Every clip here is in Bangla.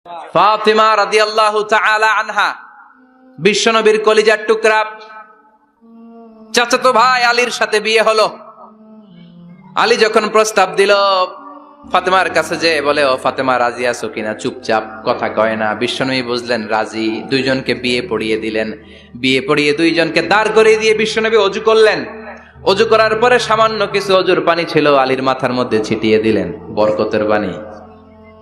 ফাতিমা রাদিয়াল্লাহু তাআলা আনহা বিশ্বনবীর কলিজার টুকরা চাচাতো ভাই আলীর সাথে বিয়ে হলো। আলী যখন প্রস্তাব দিল ফাতেমার কাছে যে বলে, ও ফাতেমা রাজি আছো কিনা? চুপচাপ, কথা কয় না। বিশ্বনবী বুঝলেন রাজি, দুইজনকে বিয়ে পড়িয়ে দিলেন। বিয়ে পড়িয়ে দুইজনকে দাঁড় করিয়ে দিয়ে বিশ্বনবী অজু করলেন। অজু করার পরে সামান্য কিছু অজুর পানি ছিল আলীর মাথার মধ্যে ছিটিয়ে দিলেন, বরকতের পানি।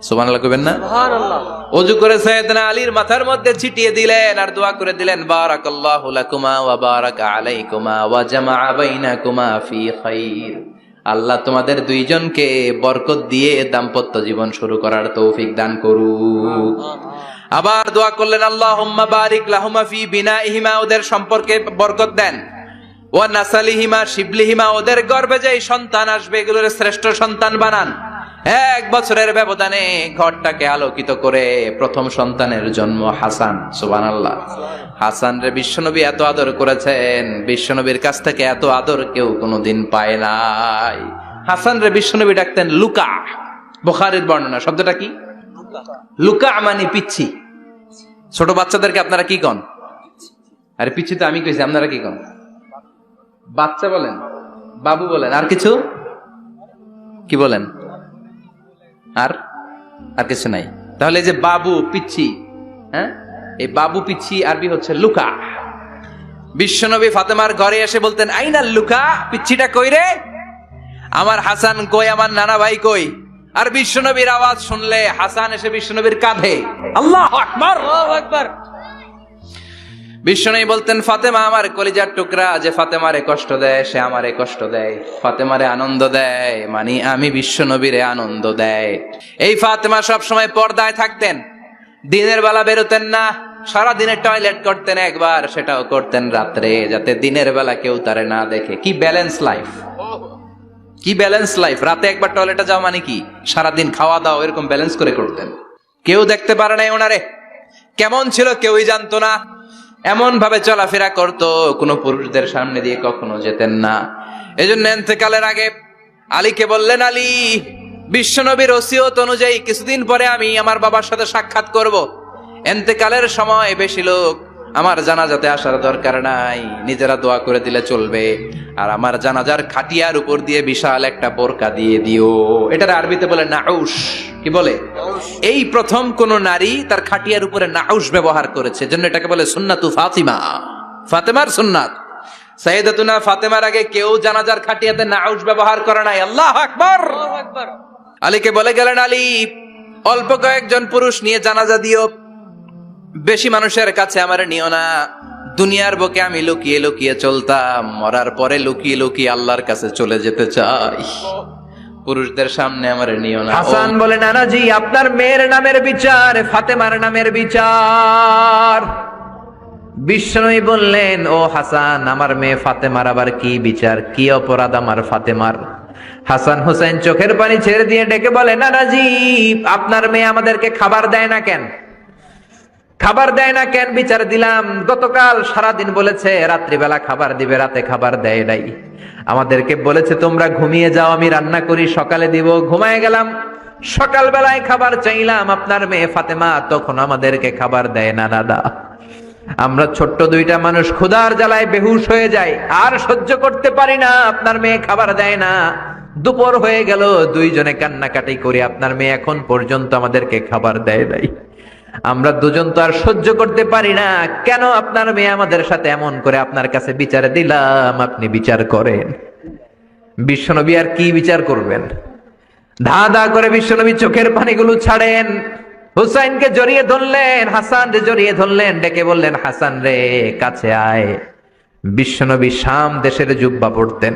সুবহানাল্লাহ কইবেন না? সুবহানাল্লাহ। অজু করে সাইয়েদনা আলীর মাথার মধ্যে ছিটিয়ে দিলেন আর দোয়া করে দিলেন, বারাকাল্লাহু লাকুমা ওয়া বারাকা আলাইকুমা ওয়া জামাআ বাইনাকুমা ফি খাইর। আল্লাহ তোমাদের দুইজনকে বরকত দিয়ে দাম্পত্য জীবন শুরু করার তৌফিক দান করুক। আবার দোয়া করলেন, আল্লাহুম্মা বারিক লাহুমা ফি বিনাইহিমা, ওদের সম্পর্কে বরকত দেন। ওয়া নাসালিহিমা শিবলিহিমা, ওদের গর্ভে যে সন্তান আসবে এগুলোর শ্রেষ্ঠ সন্তান বানান। 1 বছরের ব্যবধানে ঘরটাকে আলোকিত করে প্রথম সন্তানের জন্ম হাসান। সুবহানাল্লাহ। হাসান রে বিশ্বনবী এত আদর করেছেন, বিশ্বনবীর কাছ থেকে এত আদর কেউ কোনোদিন পায় নাই। হাসান রে বিশ্বনবী ডাকতেন লুকা। বুখারীর বর্ণনা, শব্দটা কি? লুকা মানে পিচ্ছি। ছোট বাচ্চাদেরকে আপনারা কি কন? আরে পিচ্ছি তো আমি কইছি, আপনারা কি কন? বাচ্চা বলেন, বাবু বলেন, আর কিছু কি বলেন? আর কিছু নাই। তাহলে যে বাবু পিচ্ছি, হ্যাঁ, এই বাবু পিচ্ছি আরবি হচ্ছে লুকা। বিশ্বনবী ফাতেমার ঘরে এসে বলতেন, আইনা লুকা, পিচ্ছিটা কই রে? আমার হাসান কই, আমার নানা ভাই কই? আর বিশ্বনবীর আওয়াজ শুনলে হাসান এসে বিশ্বনবীর কাঁধে। আল্লাহু আকবার, আল্লাহু আকবার। বিশ্বনবী বলতেন, ফাতেমা আমার কলিজার টুকরা, যে ফাতেমারে কষ্ট দেয় সে আমারে কষ্ট দেয়, ফাতেমারে আনন্দ দেয় মানে আমি বিশ্বনবীরে আনন্দ দেয়। এই ফাতেমা সব সময় পর্দায় থাকতেন, দিনের বেলা বেরোতেন না, সারা দিনে টয়লেট করতেন একবার, সেটাও করতেন রাত্রে, যাতে দিনের বেলা কেউ তারে না দেখে। কি ব্যালেন্স লাইফ, কি ব্যালেন্স লাইফ! রাতে একবার টয়লেটে যাওয়া মানে কি সারাদিন খাওয়া দাওয়া এরকম ব্যালেন্স করে করতেন। কেউ দেখতে পারে নাই ওনারে, কেমন ছিল কেউই জানতো না। এমন ভাবে চলাফেরা করতো, কোনো পুরুষদের সামনে দিয়ে কখনো যেতেন না। এজন্য ইন্তেকালের আগে আলীকে বললেন, আলী, বিশ্বনবীর ওসিয়ত অনুযায়ী কিছুদিন পরে আমি আমার বাবার সাথে সাক্ষাৎ করব। ইন্তেকালের সময় বেশি লোক আমার জানাজাতে আসার দরকার নাই, নিজেরা দোয়া করে দিলে চলবে। আর আমার জানাজার খাটিয়ার উপর দিয়ে বিশাল একটা বোরকা দিয়ে দিও। এটার আরবিতে বলে নাউশ। কি বলে? এই প্রথম কোন নারী তার খাটিয়ার উপরে নাউশ ব্যবহার করেছে, জন্য এটাকে বলে সুন্নাতু ফাতিমা, ফাতেমার সুন্নাত। সাইয়েদাতুনা ফাতেমার আগে কেউ জানাজার খাটিয়াতে নাউশ ব্যবহার করে নাই। আল্লাহু আকবার, আল্লাহু আকবার। আলীকে বলে গেলেন, আলী, অল্প কয়েকজন পুরুষ নিয়ে জানাজা দিও, বেশি মানুষের কাছে আমার নিও না। দুনিয়ার বুকে আমি লুকিয়ে লুকিয়ে চলতাম, মরার পরে লুকিয়ে লুকিয়ে আল্লাহর কাছে চলে যেতে চাই, পুরুষদের সামনে আমার নিও না। হাসান বলে, নানাজি, আপনার মেয়ের নামের বিচার, ফাতেমার নামের বিচার। বিশ্বনবী বললেন, ও হাসান, আমার মেয়ে ফাতেমার আবার কি বিচার, কি অপরাধ আমার ফাতেমার? হাসান হুসাইন চোখের পানি ছেড়ে দিয়ে ডেকে বলে, নানাজি, আপনার মেয়ে আমাদেরকে খাবার দেয় না কেন? খাবার দেয় না কেন বিচার দিলাম। গতকাল সারাদিন বলেছে রাত্রিবেলা খাবার দিবে, রাতে খাবার দেয় নাই। আমাদেরকে বলেছে তোমরা ঘুমিয়ে যাও, আমি রান্না করি, সকালে দিব। ঘুমায় গেলাম, সকাল বেলায় খাবার চাইলাম, আপনার মেয়ে ফাতেমা তখন আমাদেরকে খাবার দেয় না। দাদা, আমরা ছোট্ট দুইটা মানুষ ক্ষুধার জ্বালায় বেহুশ হয়ে যাই, আর সহ্য করতে পারি না, আপনার মেয়ে খাবার দেয় না। দুপুর হয়ে গেল, দুইজনে কান্নাকাটি করি, আপনার মেয়ে এখন পর্যন্ত আমাদেরকে খাবার দেয় নাই। আমরা দুজন তো আর সহ্য করতে পারি না, কেন আপনার মেয়ে আমাদের সাথে এমন করে? আপনার কাছে বিচার দিলাম, আপনি বিচার করেন। বিশ্বনবী আর কি বিচার করবেন? ধা ধা করে বিশ্বনবী চোখের পানিগুলো ছাড়েন, হুসাইনকে জড়িয়ে ধরলেন, হাসান রে জড়িয়ে ধরলেন, ডেকে বললেন, হাসান রে কাছে আয়। বিশ্বনবী শাম দেশের জুব্বা পরতেন,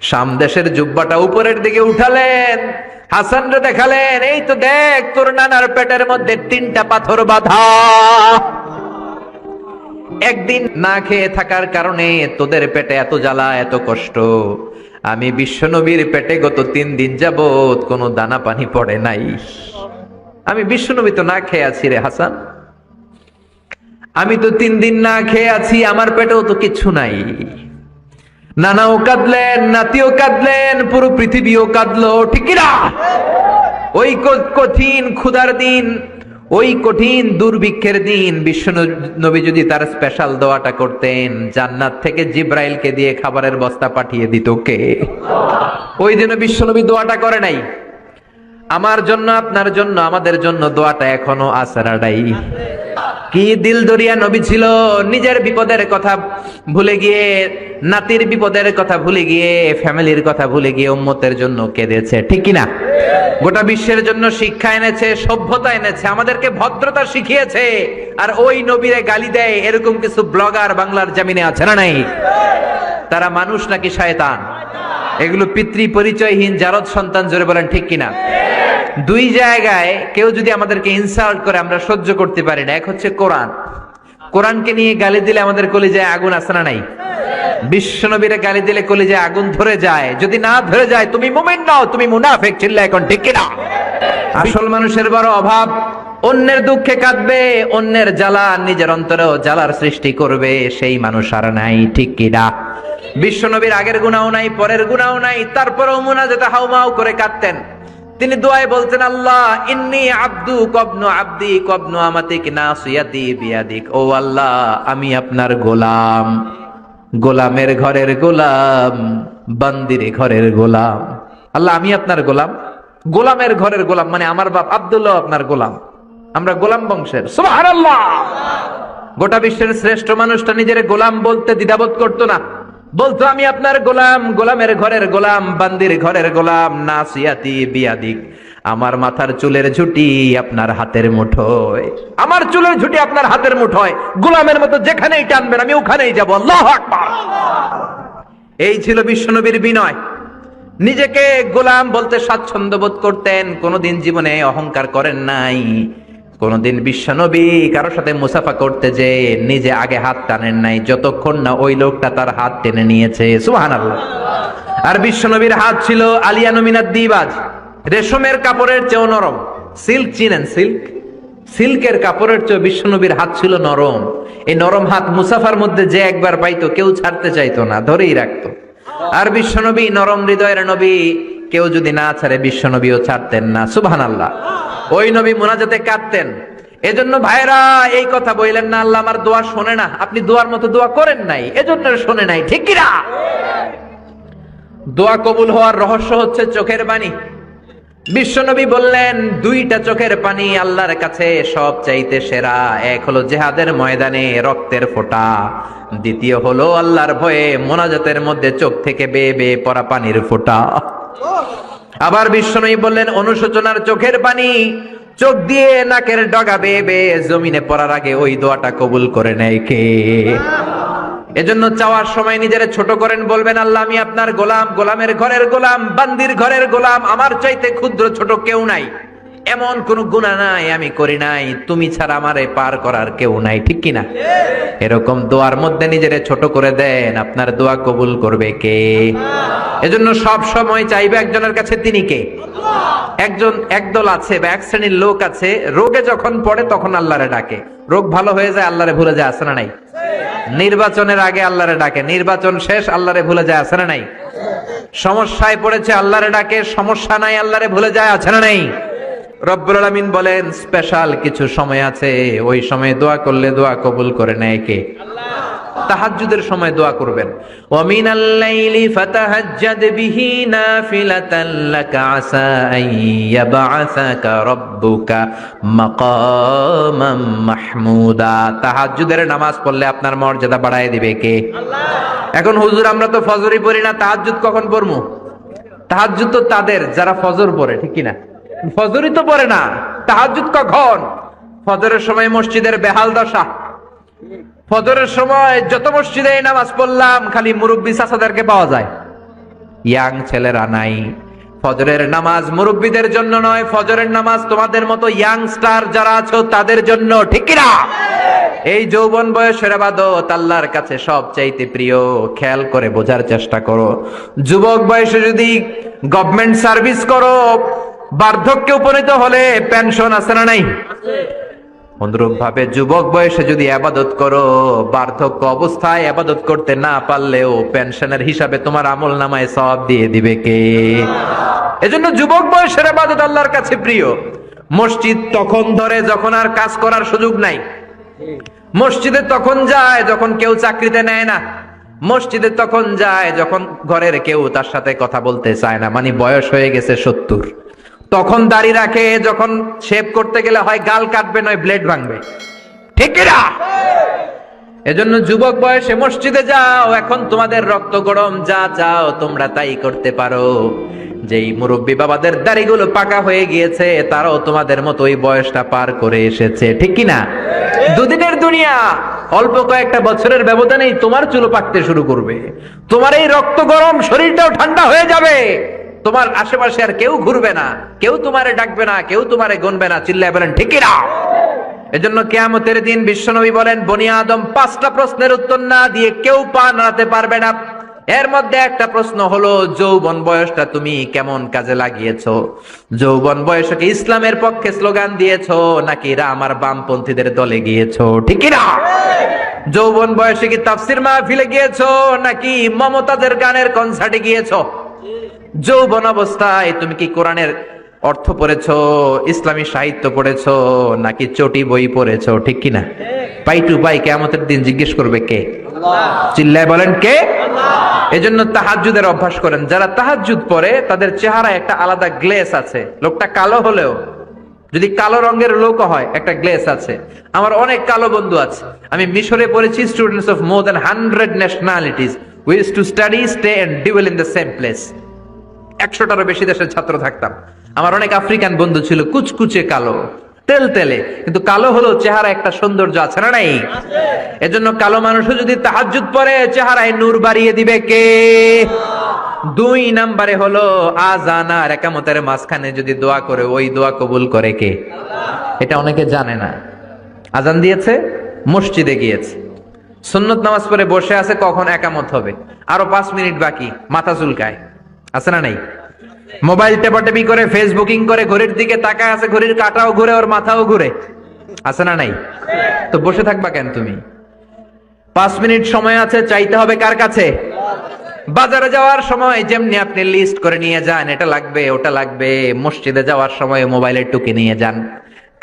শাম দেশের জুব্বাটা উপরের দিকে উঠালেন, হাসান রে দেখালেন, এই তো দেখ, তোর নানার পেটের মধ্যে 3টা পাথর বাঁধা। একদিন না খেয়ে থাকার কারণে তোদের পেটে এত জ্বালা, এত কষ্ট। আমি বিশ্বনবীর পেটে গত 3 দিন যাবত কোনো দানা পানি পড়ে নাই। আমি বিশ্বনবী তো না খেয়ে আছি রে হাসান, আমি তো 3 দিন না খেয়ে আছি, আমার পেটেও তো কিছু নাই। নানাও কাঁদলেন, নাতিও কাঁদলেন, পুরো পৃথিবীও কাঁদলো, ঠিক না? ওই কঠিন ক্ষুধার দিন, ওই কঠিন দুর্ভিক্ষের দিন বিশ্ব নবী যদি তার স্পেশাল দোয়াটা করতেন, জান্নাত থেকে জিব্রাইলকে দিয়ে খাবারের বস্তা পাঠিয়ে দিত কে? ওই দিন বিশ্ব নবী দোয়াটা করে নাই। আমার জন্য, আপনার জন্য, আমাদের জন্য দোয়াটা এখনো আসরাডাই। কি দিল দরিয়া নবী ছিল, নিজের বিপদের কথা ভুলে গিয়ে, নাতির বিপদের কথা ভুলে গিয়ে, ফ্যামিলির কথা ভুলে গিয়ে উম্মতের জন্য কেঁদেছে, ঠিক কিনা? গোটা বিশ্বের জন্য শিক্ষা এনেছে, সভ্যতা এনেছে, আমাদেরকে ভদ্রতা শিখিয়েছে। আর ওই নবীরে গালি দেয় এরকম কিছু ব্লগার বাংলার জমিনে আছে না নাই? তারা মানুষ নাকি শয়তান? এগুলো পিতৃ পরিচয়হীন জারদ সন্তান, জোরে বলেন ঠিক কিনা? দুই জায়গায় কেউ যদি আমাদেরকে ইনসাল্ট করে আমরা সহ্য করতে পারি না। এক হচ্ছে কোরআন, কোরআনকে নিয়ে গালি দিলে আমাদের কলিজায় আগুন আছে না নাই? বিশ্ব নবীরে গালি দিলে কলিজায় আগুন ধরে যায়। যদি না ধরে যায় তুমি মুমিন নও, তুমি মুনাফিক। চিল্লা এখন ঠিক কিনা? আসল মানুষের বড় অভাব, অন্যের দুঃখে কাঁদবে, অন্যের জ্বালা নিজের অন্তরেও জ্বালার সৃষ্টি করবে, সেই মানুষ আর নাই, ঠিক কিনা? বিশ্ব নবীর আগের গুনাহও নাই, পরের গুনাহও নাই, তারপরেও মুনাজাতে হাউমাউ করে কাঁদতেন। তিনি দোয়ায় বলতেন, আল্লাহ ইন্নী আব্দু কবনু আব্দি কবনু আমাতিক নাসিয়াতি বিয়াদিক। ও আল্লাহ, আমি আপনার গোলাম, গোলামের ঘরের গোলাম, বান্দির ঘরের গোলাম। আল্লাহ আমি আপনার গোলাম, গোলামের ঘরের গোলাম, মানে আমার বাপ আব্দুল্লাহ আপনার গোলাম, আমরা গোলাম বংশের। সুবহানাল্লাহ। গোটা বিশ্বের শ্রেষ্ঠ মানুষটা নিজের গোলাম বলতে দ্বিধাবোধ করতো না, বলতো আমি আপনার গোলাম, গোলামের ঘরের গোলাম, বান্দির ঘরের গোলাম, নাসিয়াতি বিয়াদিক। আমার মাথার চুলের ঝুঁটি আপনার হাতের মুঠোয়, আমার চুলের ঝুঁটি আপনার হাতের মুঠোয়, গোলামের মতো যেখানেই টানবেন আমি ওখানেই যাব। আল্লাহু আকবার। এই ছিল বিশ্বনবীর বিনয়। নিজেকে গোলাম বলতে স্বাচ্ছন্দ্য বোধ করতেন, কোনোদিন জীবনে অহংকার করেন নাই। কোনদিন বিশ্বনবী কারোর সাথে মুসাফা করতে যে নিজে আগে হাত টানেন নাই, যতক্ষণ না ওই লোকটা তার হাত টেনে নিয়েছে। সুবহানাল্লাহ। আর বিশ্বনবীর হাত ছিল আলিয়ানু মিনাদ দিবাজ, রেশমের কাপড়ের চেয়েও নরম। সিল্ক চিনেন? সিল্ক, সিল্কের কাপড়ের চেয়ে বিশ্বনবীর হাত ছিল নরম। এই নরম হাত মুসাফার মধ্যে যে একবার পাইতো কেউ ছাড়তে চাইতো না, ধরেই রাখতো। আর বিশ্বনবী নরম হৃদয়ের নবী, কেউ যদি না ছাড়ে বিশ্বনবীও ছাড়তেন না। সুবহানাল্লাহ। ওই নবী মুনাজাতে কাঁদতেন। এজন্য ভাইরা এই কথা বললেন না আল্লাহ আমার দোয়া শোনে না, আপনি দোয়ার মতো দোয়া করেন নাই, এজন্য শোনে নাই, ঠিক কি না? দোয়া কবুল হওয়ার রহস্য হচ্ছে চোখের পানি। বিশ্বনবী বললেন দুইটা চোখের পানি আল্লাহর কাছে সব চাইতে সেরা। এক হলো জিহাদের ময়দানে রক্তের ফোঁটা, দ্বিতীয় হলো আল্লাহর ভয়ে মোনাজাতের মধ্যে চোখ থেকে বেয়ে বেয়ে পড়া পানির ফোঁটা। আবার বিশ্বনবী বললেন অনুশোচনার চোখের পানি, চোখ দিয়ে নাকের ডগা বেয়ে বেয়ে জমিনে পড়ার আগে ওই দোয়াটা কবুল করে নেয় কে? এজন্য চাওয়ার সময় নিজেরা ছোট করেন, বলবেন আল্লাহ আমি আপনার গোলাম, গোলামের ঘরের গোলাম, বান্দির ঘরের গোলাম, আমার চাইতে ক্ষুদ্র ছোট কেউ নাই, এমন কোন গুনাহ নাই আমি করি নাই, তুমি ছাড়া আমারে পার করার কেউ নাই, ঠিক কিনা? এরকম দোয়ার মধ্যে নিজেরে ছোট করে দেন, আপনার দোয়া কবুল করবে কে? এজন্য সব সময় চাইবে একজনের কাছে, তিনি কে? একদল আছে বা এক শ্রেণীর লোক আছে, রোগে যখন পড়ে তখন আল্লাহরে ডাকে, রোগ ভালো হয়ে যায় আল্লাহরে ভুলে যায়, আছে না নাই? নির্বাচনের আগে আল্লাহরে ডাকে, নির্বাচন শেষ আল্লাহরে ভুলে যায়, আছে না নাই? সমস্যায় পড়েছে আল্লাহরে ডাকে, সমস্যা নাই আল্লাহরে ভুলে যায়, আছে না নাই? রব্বুল আলামিন বলেন স্পেশাল কিছু সময় আছে, ওই সময় দোয়া করলে দোয়া কবুল করে নেয় কে? তাহাজ্জুদের সময় দোয়া করবেন। ওয়া মিনাল লাইলি ফাতাহাজ্জাদ বিহি নাফিলাতান লাকা আসা আন ইয়াবআসাকা রাব্বুকা মাকামাম মাহমুদা। তাহাজ্জুদের নামাজ পড়লে আপনার মর্যাদা বাড়ায় দিবে কে? আল্লাহ। এখন হুজুর আমরা তো ফজরই পড়ি না, তাহাজ্জুদ কখন পড়মু? তাহাজ্জুদ তো তাদের যারা ফজর পড়ে, ঠিক কি না? ফজরই তো পড়ে না, তাহাজ্জুদ কখন? ফজরের সময় মসজিদের বেহাল দশা। ফজরের সময় যত মসজিদে নামাজ পড়লাম খালি মুরব্বি চাচাদেরকে পাওয়া যায়, ইয়াং ছেলেরা নাই। ফজরের নামাজ মুরব্বিদের জন্য নয়, ফজরের নামাজ তোমাদের মতো ইয়াংস্টার যারা আছো তাদের জন্য, ঠিক কি না? এই যৌবন বয়সের ইবাদত আল্লাহর কাছে সবচাইতে প্রিয়। খেয়াল করে বোঝার চেষ্টা করো, যুবক বয়সে যদি গভর্নমেন্ট সার্ভিস করো, বার্ধক্যে উপনীত হলে পেনশন আছে না নাই? অনুরূপ ভাবে যুবক বয়সে যদি ইবাদত করো, বার্ধক্য অবস্থায় ইবাদত করতে না পারলেও পেনশনের হিসাবে তোমার আমলনামায় সওয়াব দিয়ে দিবে কে? এজন্য যুবক বয়সের ইবাদত আল্লাহর কাছে প্রিয়। মসজিদ তখন ধরে যখন আর কাজ করার সুযোগ নাই। মসজিদে তখন যায় যখন কেউ চাকরিতে নেয় না। মসজিদে তখন যায় যখন ঘরের কেউ তার সাথে কথা বলতে চায় না, মানে বয়স হয়ে গেছে 70। তখন দাড়ি রাখে যখন শেভ করতে গেলে হয় গাল কাটবে নয় ব্লেড ভাঙবে, ঠিক কিনা? এজন্য যুবক বয়সে মসজিদে যাও, এখন তোমাদের রক্ত গরম, যা চাও তোমরা তাই করতে পারো। যেই মুরব্বী বাবাদের দাড়িগুলো পাকা হয়ে গিয়েছে তারাও তোমাদের মতো ওই বয়সটা পার করে এসেছে, ঠিক কিনা? দুদিনের দুনিয়া, অল্প কয়েকটা বছরের ব্যবধানেই তোমার চুল পাকতে শুরু করবে, তোমার এই রক্ত গরম শরীরটাও ঠান্ডা হয়ে যাবে, তোমার আশেপাশে আর কেউ ঘুরবে না, কেউ তোমারে ডাকবে না, কেউ তোমারে গুনবে না। চিল্লায় বলেন ঠিক কিনা? এজন্য কিয়ামতের দিন বিশ্বনবী বলেন, বনি আদম 5টা প্রশ্নের উত্তর না দিয়ে কেউ পা নাড়াতে পারবে না। এর মধ্যে একটা প্রশ্ন হলো, যৌবন বয়সটা তুমি কেমন কাজে লাগিয়েছো? যৌবন বয়সে কি ইসলামের পক্ষে স্লোগান দিয়েছো নাকি রাম আর বামপন্থীদের দলে গিয়েছো, ঠিক কিনা? যৌবন বয়সে কি তাফসির মাহফিলে গিয়েছো নাকি মমতাজের গানের কনসার্টে গিয়েছো? যৌবন অবস্থায় তুমি কি কোরআনের অর্থ পড়েছো, ইসলামী সাহিত্য পড়েছো নাকি চটি বই পড়েছো, ঠিক কিনা? পাই টু পাই কিয়ামতের দিন জিজ্ঞেস করবে কে? চিল্লায় বলেন কে? এজন্য তাহাজ্জুদের অভ্যাস করেন। যারা তাহাজ্জুদ পড়ে তাদের চেহারায় একটা আলাদা গ্লেস আছে। লোকটা কালো হলেও, যদি কালো রঙের লোক হয়, একটা গ্লেস আছে। আমার অনেক কালো বন্ধু আছে। আমি মিশরে পড়েছি, students of more than 100 nationalities, we used to study, stay and dwell in the same place. 100টারও বেশি দেশের ছাত্র থাকতাম। আমার অনেক আফ্রিকান বন্ধু ছিল, কুচকুচে কালো, তেল তেলে, কিন্তু কালো হলো চেহারা একটা সৌন্দর্য আছে না নাই? এজন্য কালো মানুষও যদি তাহাজ্জুদ পড়ে চেহারায় নূর বাড়িয়ে দিবে কে? 2 নম্বরে হলো আযান আর ইকামতের মাঝখানে যদি দোয়া করে, ওই দোয়া কবুল করে কে? এটা অনেকে জানে না। আযান দিয়েছে, মসজিদে গিয়েছে, সুন্নত নামাজ পড়ে বসে আছে, কখন ইকামত হবে, আরো 5 মিনিট বাকি, মাথা চুলকায়, আছে না নাই? মোবাইল টেপাটেপি করে, ফেসবুকিং করে, ঘড়ির দিকে তাকায় আছে, ঘড়ির কাঁটাও ঘুরে, ওর মাথাও ঘুরে, আছে না নাই? তো বসে থাকবা কেন তুমি? 5 মিনিট সময় আছে, চাইতে হবে কার কাছে? বাজারে যাওয়ার সময় যেমনি আপনি লিস্ট করে নিয়ে যান, এটা লাগবে ওটা লাগবে, মসজিদে যাওয়ার সময় মোবাইলের টুকি নিয়ে যান,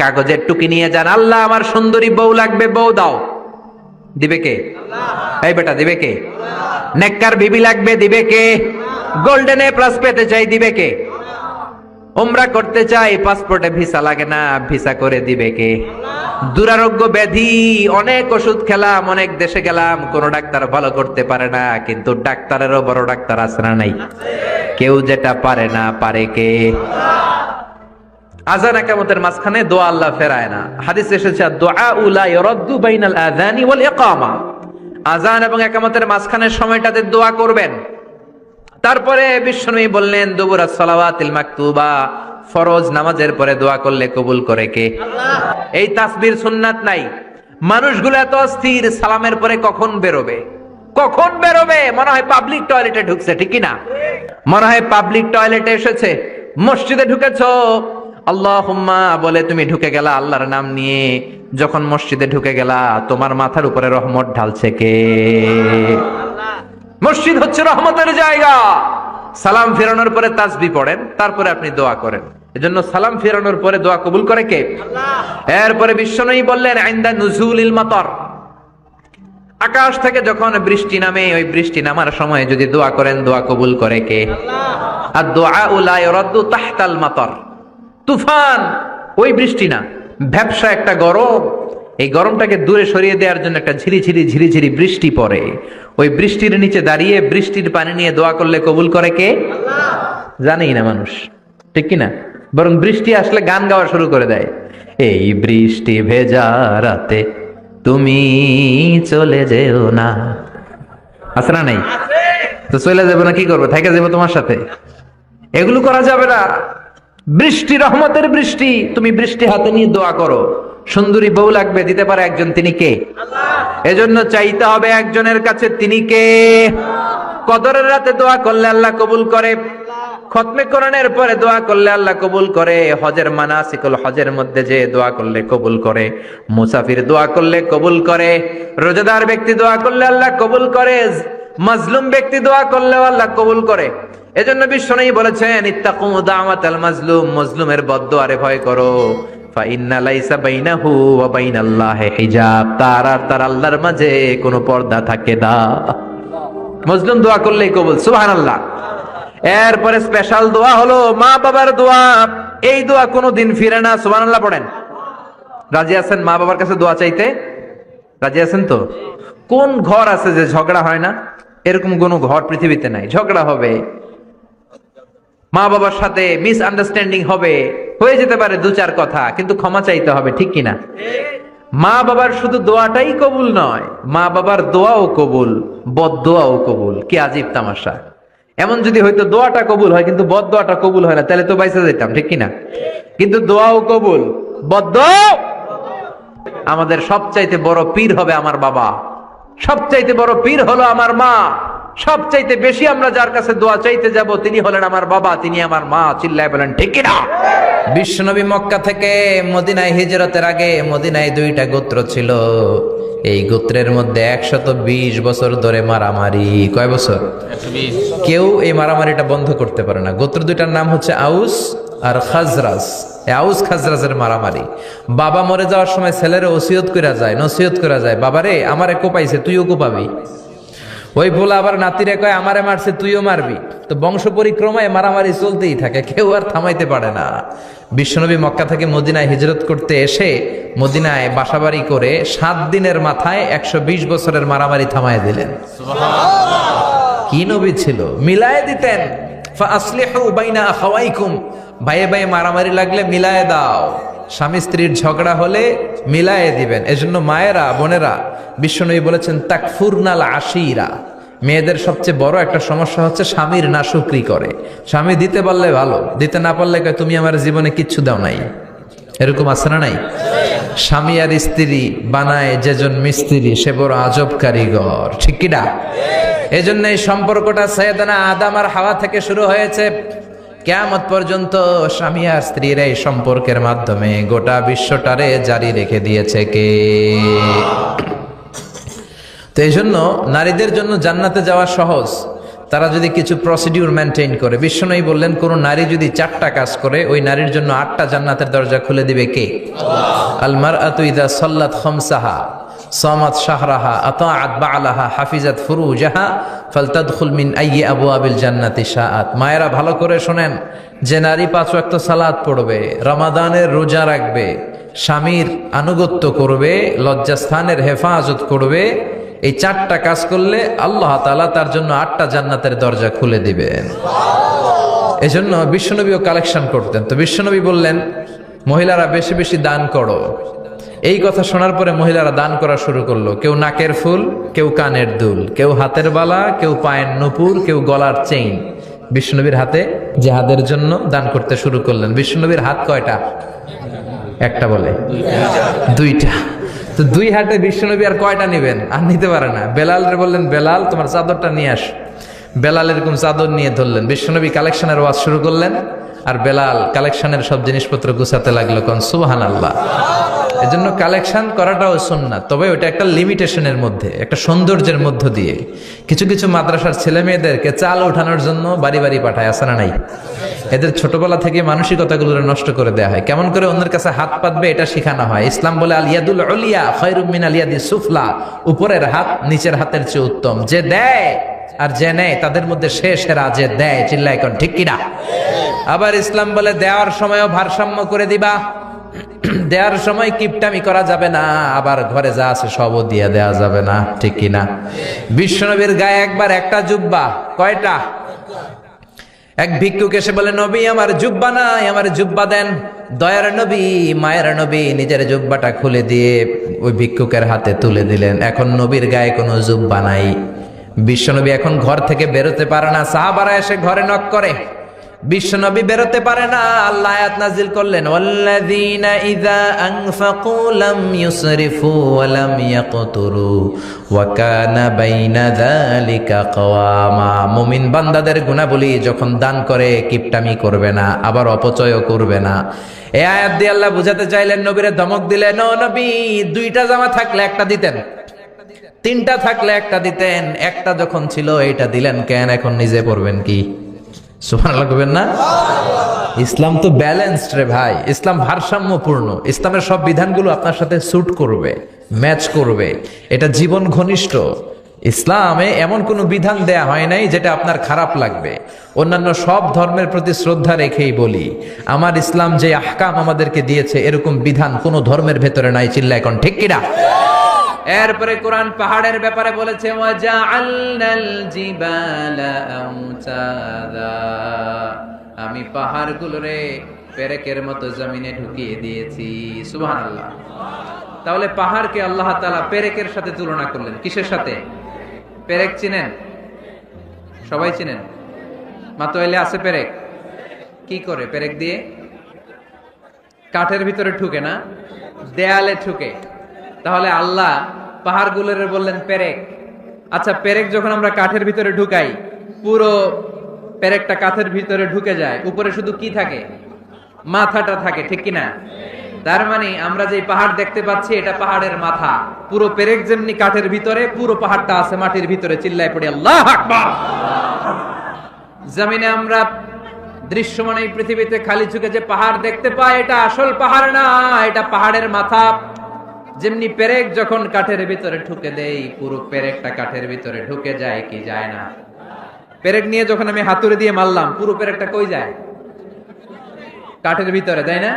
কাগজের টুকি নিয়ে যান। আল্লাহ আমার সুন্দরী বউ লাগবে, বউ দাও, দিবে কে? এই বেটা, দিবে কে? নেককার বিবি লাগবে, দিবে কে? গোল্ডেন এ প্লাস পেতে চাই, দিবে কে? উমরা করতে চাই, পাসপোর্টে ভিসা লাগে না, ভিসা করে দিবে কে? দুরারোগ্য ব্যাধি, অনেক ওষুধ খেলাম, অনেক দেশে গেলাম, কোন ডাক্তার ভালো করতে পারে না, কিন্তু ডাক্তারেরও বড় ডাক্তার আছে না নাই? কেউ যেটা পারে না, পারে কে? আযান ইকামতের মাঝখানে দোয়া আল্লাহ ফেরায় না। হাদিস এসেছে, দুআউ লা ইরাদ্দু বাইনাল আযানি ওয়াল ইকামা। আযান এবং ইকামতের মাঝখানের সময়টাতে দোয়া করবেন। তারপরে বিশ্বনবী বললেন, দুবুরাস সালাওয়াতিল মাকতুবা, ফরজ নামাজের পরে দোয়া করলে কবুল করে কে? আল্লাহ। এই তাসবির সুন্নাত নাই। মানুষগুলো এত অস্থির, সালামের পরে কখন বেরোবে, কখন বেরোবে, মনে হয় পাবলিক টয়লেটে ঢুকছে, ঠিক না? মনে হয় পাবলিক টয়লেটে এসেছে। মসজিদে ঢুকেছো, আল্লাহুম্মা বলে তুমি ঢুকে গেলা আল্লাহর নাম নিয়ে, যখন মসজিদে ঢুকে গেলা তোমার মাথার উপরে রহমত ঢালছে কে? মসজিদ হচ্ছে রহমতের জায়গা। সালাম ফেরানোর পরে তাসবিহ পড়েন, তারপরে আপনি দোয়া করেন। এজন্য সালাম ফেরানোর পরে দোয়া কবুল করে কে? আল্লাহ। এরপরে বিশ্বনবী বললেন, ইনদা নুজুলিল মাতার, আকাশ থেকে যখন বৃষ্টি নামে, ওই বৃষ্টি নামার সময় যদি দোয়া করেন, দোয়া কবুল করে কে? আল্লাহ। আর দুআউ লা ইরাদ্দু তাহতাল মাতার, তুফান, ওই বৃষ্টি না, ভ্যাপসা একটা গরম, এই গরমটাকে দূরে সরিয়ে দেওয়ার জন্য একটা ঝিরিঝিরি ঝিরিঝিরি বৃষ্টি পড়ে, ওই বৃষ্টির নিচে দাঁড়িয়ে বৃষ্টির পানি নিয়ে দোয়া করলে কবুল করে কে? আল্লাহ। জানেই না মানুষ, ঠিক কিনা? বরং বৃষ্টি আসলে গান গাওয়া শুরু করে দেয়, এই বৃষ্টি ভেজা রাতে তুমি চলে যেও না, আছে না নাই? তো চলে যাবো না, কি করবো, থেকে যাবো তোমার সাথে? এগুলো করা যাবে না। বৃষ্টি রহমতের বৃষ্টি, তুমি বৃষ্টি হাতে নিয়ে দোয়া করো। সুন্দরী বউ লাগবে, দিতে পারে একজন, তিনি কে? আল্লাহ। এজন্য চাইতে হবে একজনের কাছে, তিনি কে? কদরের রাতে দোয়া করলে আল্লাহ কবুল করে, খতমে কোরআনের পরে দোয়া করলে আল্লাহ কবুল করে, হজের মানাসিকুল হজের মধ্যে যে দোয়া করলে কবুল করে, মুসাফির দোয়া করলে কবুল করে, রোজাদার ব্যক্তি দোয়া করলে আল্লাহ কবুল করে, মাজলুম ব্যক্তি দোয়া করলেও আল্লাহ কবুল করে। এজন্য বিশ্বনবী বলেছেন ইত্তাকু দাওয়াতাল মাজলুম, মজলুমের বদদুয়ারে ভয় করো। ফাইন্না লাইসা বাইনাহু ওয়া বাইনাল্লাহি হিজাব, তার আর তার আল্লাহর মাঝে কোনো পর্দা থাকে না। মজলুম দোয়া করলেই কবুল, সুবহানাল্লাহ। এরপরে স্পেশাল দোয়া হলো মা বাবার দোয়া। এই দোয়া কোনোদিন ফিরে না, সুবহানাল্লাহ পড়েন। রাজি আছেন মা বাবার কাছে দোয়া চাইতে? রাজি আছেন তো? কোন ঘর আছে যে ঝগড়া হয় না? এরকম কোন ঘর পৃথিবীতে নাই। ঝগড়া হবে, মা বাবার সাথে মিস আন্ডারস্ট্যান্ডিং হবে, হয়ে যেতে পারে দু চার কথা, কিন্তু ক্ষমা চাইতে হবে, ঠিক কিনা? মা বাবার শুধু দোয়াটাই কবুল নয়, মা বাবার দোয়াও কবুল, বদদোয়াও কবুল। কি আজীব তামাশা! এমন যদি হয়তো দোয়াটা কবুল হয় কিন্তু বদদোয়াটা কবুল হয় না, তাহলে তো বাইসা যেতাম, ঠিক কিনা? কিন্তু দোয়াও কবুল, বদদোয়া। আমাদের সবচাইতে বড় পীর হবে আমার বাবা, সবচাইতে বড় পীর হলো আমার মা। সবচাইতে বেশি আমরা যার কাছে দোয়া চাইতে যাব তিনি হলেন আমার বাবা, তিনি আমার মা। চিল্লায় বলেন ঠিক কিনা? বিশ্বনবী মক্কা থেকে মদিনায় হিজরতের আগে মদিনায় দুইটা গোত্র ছিল। এই গোত্রের মধ্যে 120 বছর ধরে মারামারি। কয় বছর? 120। কেউ এই মারামারিটা বন্ধ করতে পারে না। গোত্র দুইটার নাম হচ্ছে আউস আর খাজরাজ। আউস খাজরাজের মারামারি। বাবা মরে যাওয়ার সময় ছেলের ওসিয়ত করা যায়, নসিহত করা যায়, বাবারে আমারে কোপাইছে তুইও কোপাবি। ওই বলে আবার নাতিরে কয় আমারে মারছে তুইও মারবি। তো বংশ পরিক্রমায় মারামারি চলতেই থাকে, কেউ আর থামাইতে পারে না। বিশ্বনবী মক্কা থেকে মদিনায় হিজরত করতে এসে মদিনায় বাসাবাড়ি করে 7 দিনের মাথায় 120 বছরের মারামারি থামায় দিলেন। কি নবী ছিল! মিলায়ে দিতেন। ফাসলিহু বাইনা আখাওয়াইকুম, ভাইয়ে ভাইয়ে মারামারি লাগলে মিলায়ে দাও। স্বামী স্ত্রীর ঝগড়া হলে মিলায়ে দিবেন। এজন্য মায়েরা, বোনেরা, বিশ্বনবী বলেছেন তাকফুরনাল আশিরা, মেয়েদের সবচেয়ে বড় একটা সমস্যা হচ্ছে স্বামীর নাশুকরি করে। স্বামী দিতে পারলে ভালো, দিতে না পারলে কয় তুমি আমার জীবনে কিচ্ছু দাও নাই। এরকম আছে না নাই? স্বামী আর স্ত্রী বানায় যেজন মিস্ত্রি সে বড় আজব কারিগর, ঠিক কিনা? এজন্য এই সম্পর্কটা সাইয়েদানা আদম আর হাওয়া থেকে শুরু হয়েছে। কিয়ামত পর্যন্ত স্বামী আর স্ত্রীর এই সম্পর্কের মাধ্যমে গোটা বিশ্বটারে জারি রেখে দিয়েছে কে? তো এই জন্য নারীদের জন্য জান্নাতে যাওয়া সহজ, তারা যদি কিছু প্রসিডিউর মেনটেন করে। বিশ্বনবী বললেন কোন নারী যদি 4টা কাজ করে ওই নারীর জন্য 8টা জান্নাতের দরজা খুলে দিবে কে? আল্লাহ। আল মারআতু ইযা সাল্লাত খামসাহা সামাত শাহরাহা আতাআত বা'লাহা হাফিজাত ফুরুজাহা ফালতাদখুল মিন আইয়ি আবওয়াবিল জান্নাতি শাআত। মায়েরা ভালো করে শোনেন, যে নারী 5 ওয়াক্ত সালাত পড়বে, রমাদানের রোজা রাখবে, স্বামীর আনুগত্য করবে, লজ্জাস্থানের হেফাজত করবে, এই 4টা কাজ করলে আল্লাহ তাআলা তার জন্য 8টা জান্নাতের দরজা খুলে দিবেন। এজন্য বিশ্বনবীও কালেকশন করতেন। তো বিশ্বনবী বললেন মহিলারা বেশি বেশি দান করো। এই কথা শোনার পরে মহিলারা দান করা শুরু করলো। কেউ নাকের ফুল, কেউ কানের দুল, কেউ হাতের বালা, কেউ পায়ের নূপুর, কেউ গলার চেইন বিশ্বনবীর হাতে জিহাদের জন্য দান করতে শুরু করলেন। বিশ্বনবীর হাত কয়টা? একটা বলে 2টা। তো 2 হাতে বিশ্বনবী আর কয়টা নিবেন? আর নিতে পারে না। বেলালরে বললেন বেলাল তোমার চাদরটা নিয়ে আস। বেলাল এরকম চাদর নিয়ে ধরলেন। বিশ্বনবী কালেকশনের ওয়াজ শুরু করলেন আর বেলাল কালেকশনের সব জিনিসপত্র গুছাতে লাগলো। কোন সুবহানাল্লাহ। এজন্য কালেকশন করাটাও সুন্নাত, তবে ওটা একটা লিমিটেশনের মধ্যে, একটা সৌন্দর্যের মধ্য দিয়ে। কিছু কিছু মাদ্রাসার ছেলে মেয়েদেরকে চাল ওঠানোর জন্য বাড়ি বাড়ি পাঠায়, আছে না নাই? এদের ছোটবেলা থেকে মানসিকতাগুলো নষ্ট করে দেওয়া হয়। কেমন করে অন্যের কাছে হাত পাতবে এটা শেখানো হয়। ইসলাম বলে আল ইয়াদুল উলিয়া খায়রুম মিনাল ইয়াদিস সুফলা, উপরের হাত নিচের হাতের চেয়ে উত্তম। যে দেয় আর যে নেয় তাদের মধ্যে সেরা যে দেয়। চিল্লায় কোন ঠিক কিনা? আবার ইসলাম বলে দেওয়ার সময়ও ভারসাম্য করে দিবা। দেওয়ার সময় কিপটামি করা যাবে না, আবার ঘরে যা আছে সবও দিয়ে দেওয়া যাবে না, ঠিক কিনা? বিশ্বনবীর গায়ে একবার একটা জুব্বা, কয়টা? এক ভিক্ষুক এসে বলে নবী আমার জুব্বা নাই, আমার জুব্বা দেন। দয়ার নবী, মায়ের নবী নিজের জুব্বাটা খুলে দিয়ে ওই ভিক্ষুকের হাতে তুলে দিলেন। এখন নবীর গায়ে কোনো জুব্বা নাই। বিশ্বনবী এখন ঘর থেকে বেরোতে পারে না। সাহাবারা এসে ঘরে নক করে, বিশ্বনবী বেরোতে পারে না। আল্লাহ আয়াত নাজিল করলেন ওয়াল্লাযীনা ইযা আনফাকু লাম ইউসরিফু ওয়া লাম ইয়াকতুরু ওয়া কানা বাইনা যালিকা কওয়ামা। মুমিন বান্দাদের গুণাবলী যখন দান করে কিপটামি করবে না, আবার অপচয়ও করবে না। এই আয়াত দিয়ে আল্লাহ বুঝাতে চাইলেন, নবীরে ধমক দিলেন, ও নবী 2টা জামা থাকলে একটা দিতেন, 3টা থাকলে একটা দিতেন, একটা যখন ছিল এইটা দিলেন কেন? এখন নিজে পড়বেন কি? সুবহানাল্লাহ কইবেন না? ইসলাম তো ব্যালেন্সড রে ভাই, ইসলাম ভারসাম্যপূর্ণ। ইসলামের সব বিধানগুলো আপনার সাথে স্যুট করবে, ম্যাচ করবে, এটা জীবন ঘনিষ্ঠ। ইসলামে এমন কোনো বিধান দেয়া হয় নাই যেটা আপনার খারাপ লাগবে। অন্যান্য সব ধর্মের প্রতি শ্রদ্ধা রেখেই বলি, আমার ইসলাম যে আহকাম আমাদেরকে দিয়েছে এরকম বিধান কোনো ধর্মের ভেতরে নাই। চিল্লা এখন ঠিক কিনা? এরপরে কোরআন পাহাড়ের ব্যাপারে বলেছে ওয়াজআলনাল জিবালা আওতাদা, আমি পাহাড়গুলোরে পেরেকের মতো জমিনে ঢুকিয়ে দিয়েছি। সুবহানাল্লাহ। তাহলে পাহাড়কে আল্লাহ তাআলা পেরেকের সাথে তুলনা করলেন। কিসের সাথে? পেরেক চিনেন? সবাই চিনেন? মাতোয়াইলে আছে পেরেক? কি করে পেরেক দিয়ে? কাঠের ভিতরে ঠুকে না, দেয়ালে ঠুকে। তাহলে আল্লাহ পাহাড়গুলোর বললেন পেরেক। আচ্ছা, পেরেক যখন আমরা কাঠের ভিতরে ঢুকাই, পুরো পেরেকটা কাঠের ভিতরে ঢুকে যায়, উপরে শুধু কি থাকে? মাথাটা থাকে, ঠিক কিনা? তার মানে আমরা যে পাহাড় দেখতে পাচ্ছি এটা পাহাড়ের মাথা। পুরো পেরেক যেমনি কাঠের ভিতরে, পুরো পাহাড়টা আছে মাটির ভিতরে। চিল্লায় পড়ি আল্লাহু আকবার। জমিনে আমরা দৃশ্যমান এই পৃথিবীতে খালি চোখে যে পাহাড় দেখতে পাই, এটা আসল পাহাড় না, এটা পাহাড়ের মাথা। যেমনি পেরেক যখন কাঠের ভিতরে ঢুকে দেই, পুরো পেরেকটা কাঠের ভিতরে ঢুকে যায় কি যায় না? পেরেক নিয়ে যখন আমি হাতুড়ি দিয়ে মারলাম, পুরো পেরেকটা কই যায়? কাঠের ভিতরে, তাই না?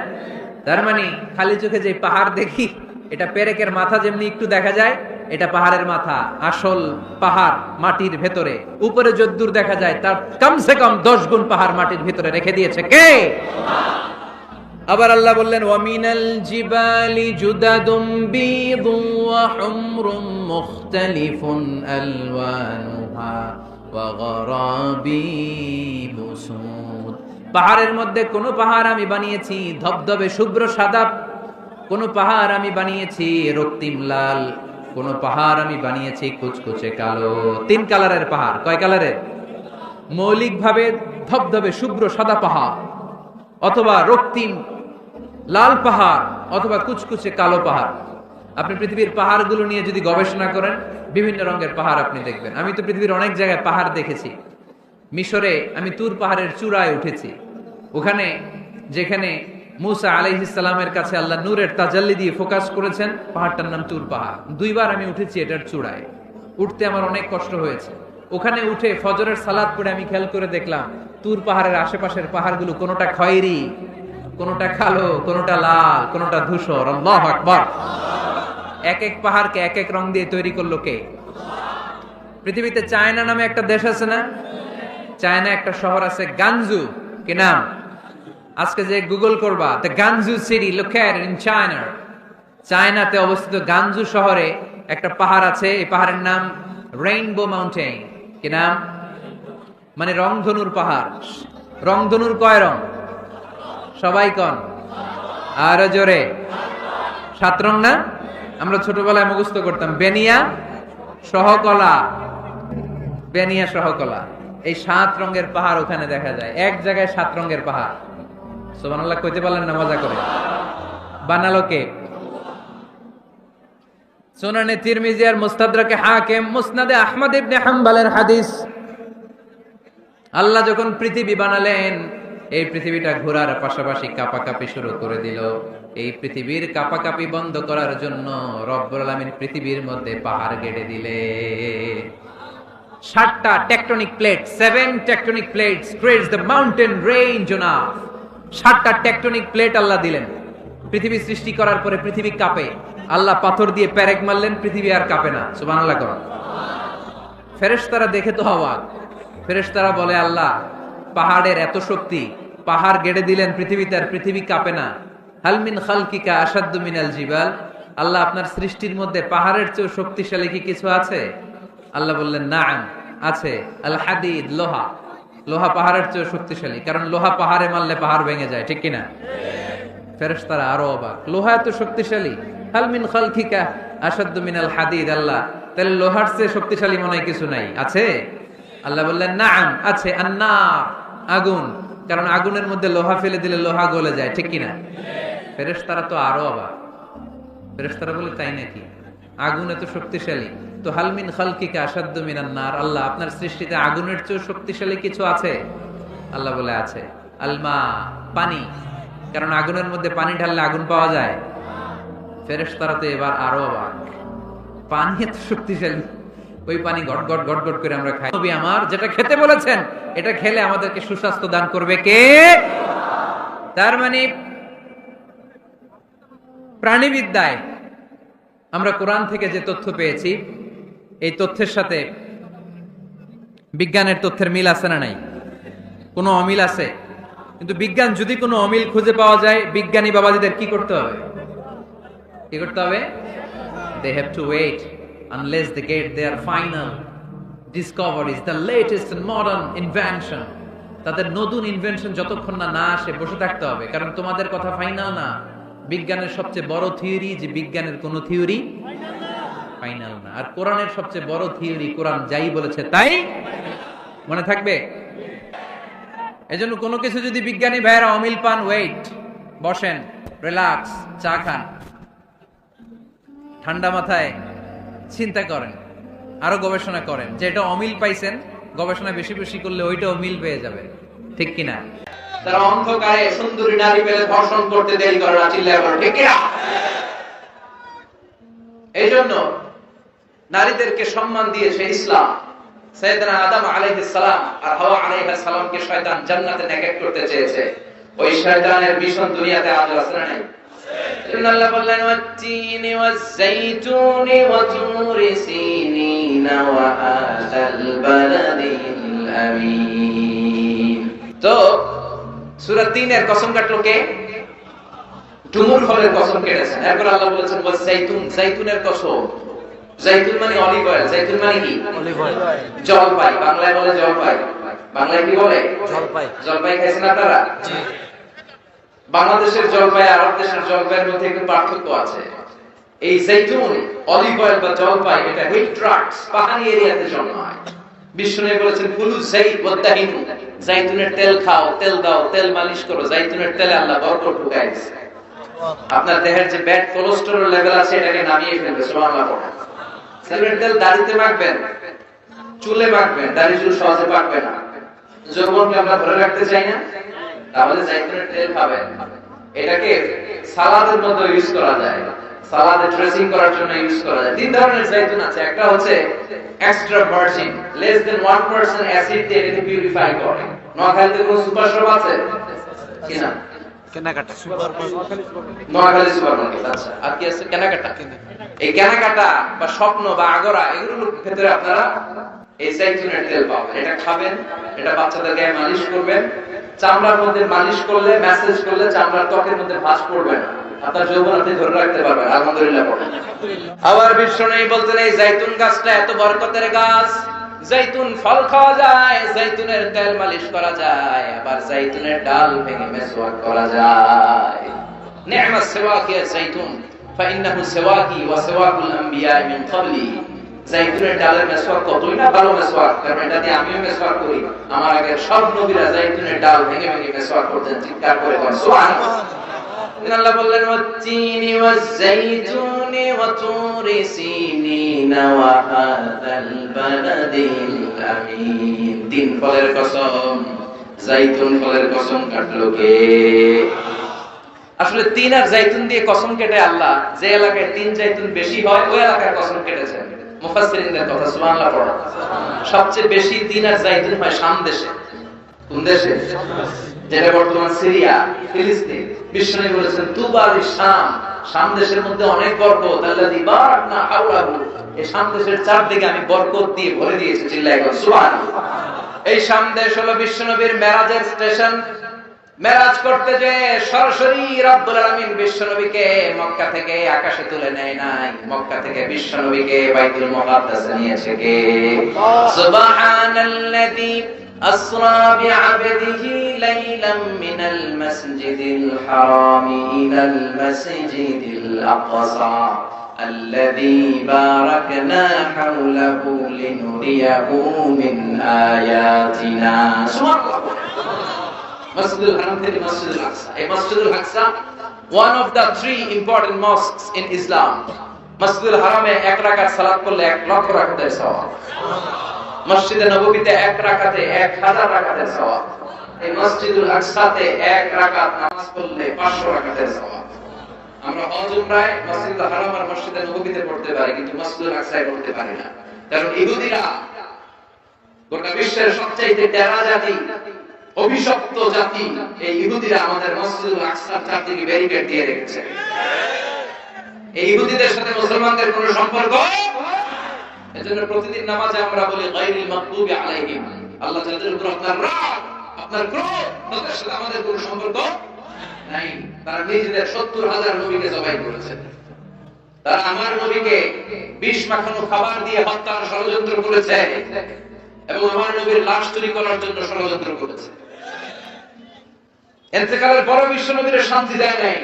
তার মানে খালি চোখে যে পাহাড় দেখি, এটা পেরেকের মাথা যেমনি একটু দেখা যায়, এটা পাহাড়ের মাথা। আসল পাহাড় মাটির ভেতরে, উপরে যদ্দূর দেখা যায় তার কমসে কম 10 গুণ পাহাড় মাটির ভিতরে রেখে দিয়েছে কে? আবার আল্লাহ বললেন ওয়ামিনাল জিবালি জুদাদুম বিদুন ওয়া হুমরুম মুখতালিফুন আলওয়ানুহা ওয়া গরাবিবু সুদ। পাহাড়ের মধ্যে কোন পাহাড় আমি বানিয়েছি ধবধবে শুভ্র সাদা, কোন পাহাড় আমি বানিয়েছি রক্তিম লাল, কোন পাহাড় আমি বানিয়েছি কুচকুচে কালো। 3 কালারের পাহাড়। কয় কালারের? মৌলিকভাবে ধবধবে শুভ্র সাদা পাহাড়, অথবা রক্তিম লাল পাহাড়, অথবা কুচকুচে কালো পাহাড়। আপনি পৃথিবীর পাহাড়গুলো নিয়ে যদি গবেষণা করেন, বিভিন্ন রঙের পাহাড় আপনি দেখবেন। আমি তো পৃথিবীর অনেক জায়গায় পাহাড় দেখেছি। মিশরে আমি তুর পাহাড়ের চূড়ায় উঠেছি। ওখানে যেখানে মুসা আলাইহিস সালামের কাছে আল্লাহ নূরের তাজাল্লি দিয়ে ফোকাস করেছেন, পাহাড়টার নাম তুর পাহাড়। 2 বার আমি উঠেছি এটার চূড়ায়। উঠতে আমার অনেক কষ্ট হয়েছে। ওখানে উঠে ফজরের সালাত পড়ে আমি খেয়াল করে দেখলাম তুর পাহাড়ের আশেপাশের পাহাড়গুলো কোনোটা খয়েরি, কোনোটা কালো, কোনোটা লাল, কোনোটা ধূসর। আল্লাহু আকবার। এক এক পাহাড়কে এক এক রং দিয়ে তৈরি করলো কে? পৃথিবীতে চায়না নামে একটা দেশ আছে না? চায়না একটা শহর আছে গানজু। কি নাম? আজকে যে গুগল করবা, the গানজু city located in China. চায়নাতে অবস্থিত গানজু শহরে একটা পাহাড় আছে। এই পাহাড়ের নাম রেইনবো মাউন্টেন। কি নাম? মানে রংধনুর পাহাড়। রংধনুর কয় রং? সবাই কন, আরো জোরে। 7 রং না? আমরা ছোটবেলায় মুখস্থ করতাম বেনিয়া সহকলা, বেনিয়া সহকলা। এই 7 রঙের পাহাড় ওখানে দেখা যায়। এক জায়গায় 7 রঙের পাহাড়। সুবহানাল্লাহ কইতে পারলেন না? মজা করে বানালো কে? সুনানে তিরমিজি আর মুস্তাদরাকে হাকিম, মুসনাদে আহমদ ইবনে হাম্বলের হাদিস। আল্লাহ যখন পৃথিবী বানালেন, এই পৃথিবীটা ঘোরার পাশাপাশি কাঁপাকাঁপি শুরু করে দিল। এই পৃথিবীর কাঁপাকাঁপি বন্ধ করার জন্য রব্বুল আলামিন পৃথিবীর মধ্যে পাহাড় গেড়ে দিলে। 7টা tectonic plate, 7 tectonic plates creates the mountain range on earth. 7টা টেকটনিক প্লেট আল্লাহ দিলেন। পৃথিবী সৃষ্টি করার পরে পৃথিবী কাঁপে। আল্লাহ পাথর দিয়ে পেরেক মারলেন, পৃথিবী আর কাঁপে না। সুবহানাল্লাহ করুন। ফেরেশতারা দেখে তো অবাক। ফেরেশতারা বলে আল্লাহ পাহাড়ের এত শক্তি, পাহাড় গেড়ে দিলেন পৃথিবীতে আর পৃথিবী কাঁপে না। হাল মিন খালকিকা আশাদ্দু মিনাল জিবাল। আল্লাহ আপনার সৃষ্টির মধ্যে পাহাড়ের চেয়ে শক্তিশালী কি কিছু আছে? আল্লাহ বললেন নাম, আছে। আল হাদিদ, লোহা। লোহা পাহাড়ের চেয়ে শক্তিশালী, কারণ লোহা পাহাড়ে মারলে পাহাড় ভেঙে যায়, ঠিক কিনা? ফেরেশতারা আরো অবাক, লোহা এত শক্তিশালী? হাল মিন খালকিকা আশাদ্দু মিনাল হাদিদ। আল্লাহ তাহলে লোহার চেয়ে শক্তিশালী মনে হয় কিছু নাই, আছে? আল্লাহ বললেন নাম, আছে। আন্নার, আগুন, কারণ আগুনের মধ্যে লোহা ফেলে দিলে লোহা গলে যায়, ঠিক কিনা? ফেরেশতারা তো আরো অবাক। ফেরেশতারা বলে তাই নাকি? আগুন এত শক্তিশালী, তো হাল মিন খালকিকা আশাদ্দু মিনান নার। আল্লাহ আপনার সৃষ্টিতে আগুনের চেয়ে শক্তিশালী কিছু আছে? আল্লাহ বলে আছে আলমা, পানি, কারণ আগুনের মধ্যে পানি ঢাললে আগুন পাওয়া যায়। ফেরেশতারা তো এবার আরো অবাক, পানি এত শক্তিশালী, ওই পানি গট গট গট গট করে আমরা খাই। নবী আমার যেটা খেতে বলেছেন, এটা খেলে আমাদেরকে সুস্বাস্থ্য দান করবে কে? তার মানে প্রাণীবিদ্যায় আমরা কোরআন থেকে যে তথ্য পেয়েছি, এই তথ্যের সাথে বিজ্ঞানের তথ্যের মিল আছে না নাই? কোনো অমিল আছে? কিন্তু বিজ্ঞান যদি কোনো অমিল খুঁজে পাওয়া যায়, বিজ্ঞানী বাবাজিদের কি করতে হবে? কি করতে হবে? They have to wait unless they get their final discoveries, the latest and modern invention. তাদের নতুন ইনভেনশন যতক্ষণ না আসে বসে থাকতে হবে, কারণ তোমাদের কথা ফাইনাল না। বিজ্ঞানের সবচেয়ে বড় থিওরি যে বিজ্ঞানের কোনো থিওরি ফাইনাল না, আর কোরআনের সবচেয়ে বড় থিওরি কোরআন যাই বলেছে তাই। মনে থাকবে? এজন্য কোনো কিছু যদি বিজ্ঞানী ভাইয়েরা অমিল পান, ওয়েট, বসেন, রিল্যাক্স, চা খান, ঠান্ডা মাথায় চিন্তা করেন, আরো গবেষণা করেন, যে এটা অমিল পাইছেন, গবেষণা বেশি বেশি করলে ওইটা অমিল পেয়ে যাবে, ঠিক কিনা? তারা অন্ধকারে সুন্দরী নারী পেলে ধর্ষণ করতে দেরি করে না, চিল্লায় বলো ঠিক কিনা? এই জন্য নারীদেরকে সম্মান দিয়েছে ইসলাম। সাইয়েদনা আদম আলাইহিস সালাম আর হাওয়া আলাইহিস সালামকে শয়তান জান্নাতে নেকেট করতে চেয়েছে। ওই শয়তানের মিশন দুনিয়াতে আজ আছে না নাই? আল্লাহ বললেন ওয়াত-তিনি ওয়াজ-যাইতুনি ওয়া তুরি সিনিনা ওয়া হাযাল বালাদিল আমিন। তো সূরা ৩ এর কসম কাটলো কে? ডুমুর ফলের কসম কেটেছেন। এরপর আল্লাহ বলেছেন ওয়াজ-যাইতুন, যাইতুনের কসম। জাইতুন মানে অলিভ অয়েল, জাইতুন মানে কি? Olive oil. জলপাই, বাংলায় বলে জলপাই। বাংলায় কি বলে? জলপাই। জলপাই খাইছেন আপনারা? জি। বাংলাদেশের জলপাই আর আরব দেশের জলপাইয়ের মধ্যে একটু পার্থক্য আছে। এই জাইতুন, অলিভ অয়েল বা জলপাই, এটা হিট ট্রাক্স, পাহাড়ি এরিয়াতে জন্মায়। বিষ্ণু বলেছেন কুলু যাইত ওয়াদাহিনু, জাইতুনের তেল খাও, তেল দাও, তেল মালিশ করো। জাইতুনের তেলে আল্লাহ বরকত ঢুকায় দিয়েছে। আপনার দেহের যে ব্যাড কোলেস্টেরল লেভেল আছে এটাকে নামিয়ে ফেলবে, সুবহানাল্লাহ পড়েন। জাইতুনের তেল দাড়িতে মাখবেন, চুলে মাখবেন, দাড়ি চুল সহজে পাকবে না। যৌবনকে আমরা ধরে রাখতে চাই না, তাহলে জাইতুনের তেল খাবেন। এটাকে সালাদের মধ্যে ইউজ করা যায়, সালাদে ড্রেসিং করার জন্য ইউজ করা যায়। তিন ধরনের জাইতুন আছে। একটা হচ্ছে extra virgin, less than 1% acid দিয়ে এটাকে পিউরিফাই করে। নোয়াখালীতে কোনো সুপার শপ আছে কিনা? কেনাকাটা, নোয়াখালী সুপার মার্কেট। আচ্ছা, আর কি আছে? কেনাকাটা। এই কেনাকাটা বা স্বপ্ন বা আগরা, এগুলোর ভেতরে আপনারা এই জাইতুনের তেল পাবেন। এটা খাবেন, এটা বাচ্চাদের গায়ে মালিশ করবেন। চামড়ার মধ্যে মালিশ করলে, ম্যাসেজ করলে চামড়ার ত্বকের মধ্যে ভাঁজ পড়বে না, আপনার যৌবন আপনি ধরে রাখতে পারবেন। আলহামদুলিল্লাহ পড়েন। আবার বিষ্ণু বলতেন এই জাইতুন গাছটা এত বরকতের গাছ, জাইতুন ফল খাওয়া যায়, জাইতুনের তেল মালিশ করা যায়, আবার জাইতুনের ডাল ভেঙে মেসওয়াক করা যায়। নি'মাস সিওয়াকি জাইতুন ফাইন্নাহু সিওয়াকি ওয়া সিওয়াকুল আমবিয়া মিন ক্বাবলি। জাইতুনের ডালের মেসওয়াক কতই না ভালো মেসওয়াক, কারণ এটা দিয়ে আমিও মেসওয়াক করি। আমার আগে সব নবীরা জাইতুনের ডাল ভেঙে ভেঙে মেসওয়াক করতেন। চিৎকার করে বলেন সুবহানাল্লাহ। আল্লাহ বললেন ওয়াত-তিনি ওয়াজ-যাইতুনি ওয়া তুরি সিনিনা ওয়া হাযাল বালাদিল আমিন। তিন ফলের কসম, জাইতুন ফলের কসম কাটলো কে? আসলে তিন আর জাইতুন দিয়ে কসম কেটে আল্লাহ যে এলাকায় তিন জাইতুন বেশি হয় ওই এলাকার কসম কেটেছেন। মুফাসসিরিনদের কথা, সুবহানাল্লাহ পড়ো। সবচেয়ে বেশি তিন আর জাইতুন হয় শাম দেশে। কোন দেশে? যেটা বর্তমান সিরিয়া, ফিলিস্তিন। বিষ্ণু বলেছেন তুবা লিশ-শাম, শাম দেশের মধ্যে অনেক বরকত। আল্লাযী বারাকনা হাওলাহু, এই শাম দেশের চারদিকে আমি বরকত দিয়ে ভরে দিয়েছি। চিল্লায় বলেন সুবহানাল্লাহ। এই শাম দেশ হলো বিশ্বনবীর মেরাজের স্টেশন। মেরাজ করতে যে সরাসরি রব্বুল আলামিন বিশ্বনবীকে মক্কা থেকে আকাশে তুলে নেয় নাই, মক্কা থেকে বিশ্বনবীকে বাইতুল মুকাদ্দাসে নিয়েছে কে? সুবহানাল্লাযী أسرى بعبده ليلا من المسجد الحرام إلى المسجد الأقصى الذي باركنا حوله لنريه من آياتنا. مسجد الحرام থেকে মসজিদুল আকসা। এই মসজিদুল আকসা one of the three important mosques in Islam. মসজিদুল হারামে এক রাকাত সালাত করলে 1 লক্ষ রাকাতের সওয়াব। মসজিদে নববীতে এক রাকাতে 1000 রাকাতের সওয়াব। এই মসজিদুল আকসাতে এক রাকাত নামাজ পড়লে 500 রাকাতের সওয়াব। আমরা হজ উমরায় মসজিদুল হারাম আর মসজিদে নববীতে পড়তে পারি, কিন্তু মসজিদুল আকসায় পড়তে পারি না। কারণ ইহুদিরা গোটা বিশ্বের সবচেয়ে টেরা জাতি, অভিশপ্ত জাতি, এই ইহুদিরা আমাদের মসজিদুল আকসার চারদিকে ব্যারিকেড দিয়ে রেখেছে। এই ইহুদিদের সাথে মুসলমানদের কোনো সম্পর্ক, এজন্য প্রতিদিন নামাজে আমরা বলি গায়রিল মাগদুবি আলাইহিম, আল্লাহ যাদের উপর আপনার রাগ, আপনার ক্রোধ, তাদের সাথে আমাদের কোনো সম্পর্ক নাই। তারা নিজেদের 70,000 নবীকে জবাই করেছে। তারা আমার নবীকে বিষ মাখানো খাবার দিয়ে হত্যার ষড়যন্ত্র করেছে এবং আমার নবীর লাশ চুরি করার জন্য ষড়যন্ত্র করেছে। ইন্তেকালের পর বিশ্ব নবীর শান্তি দেয় নাই।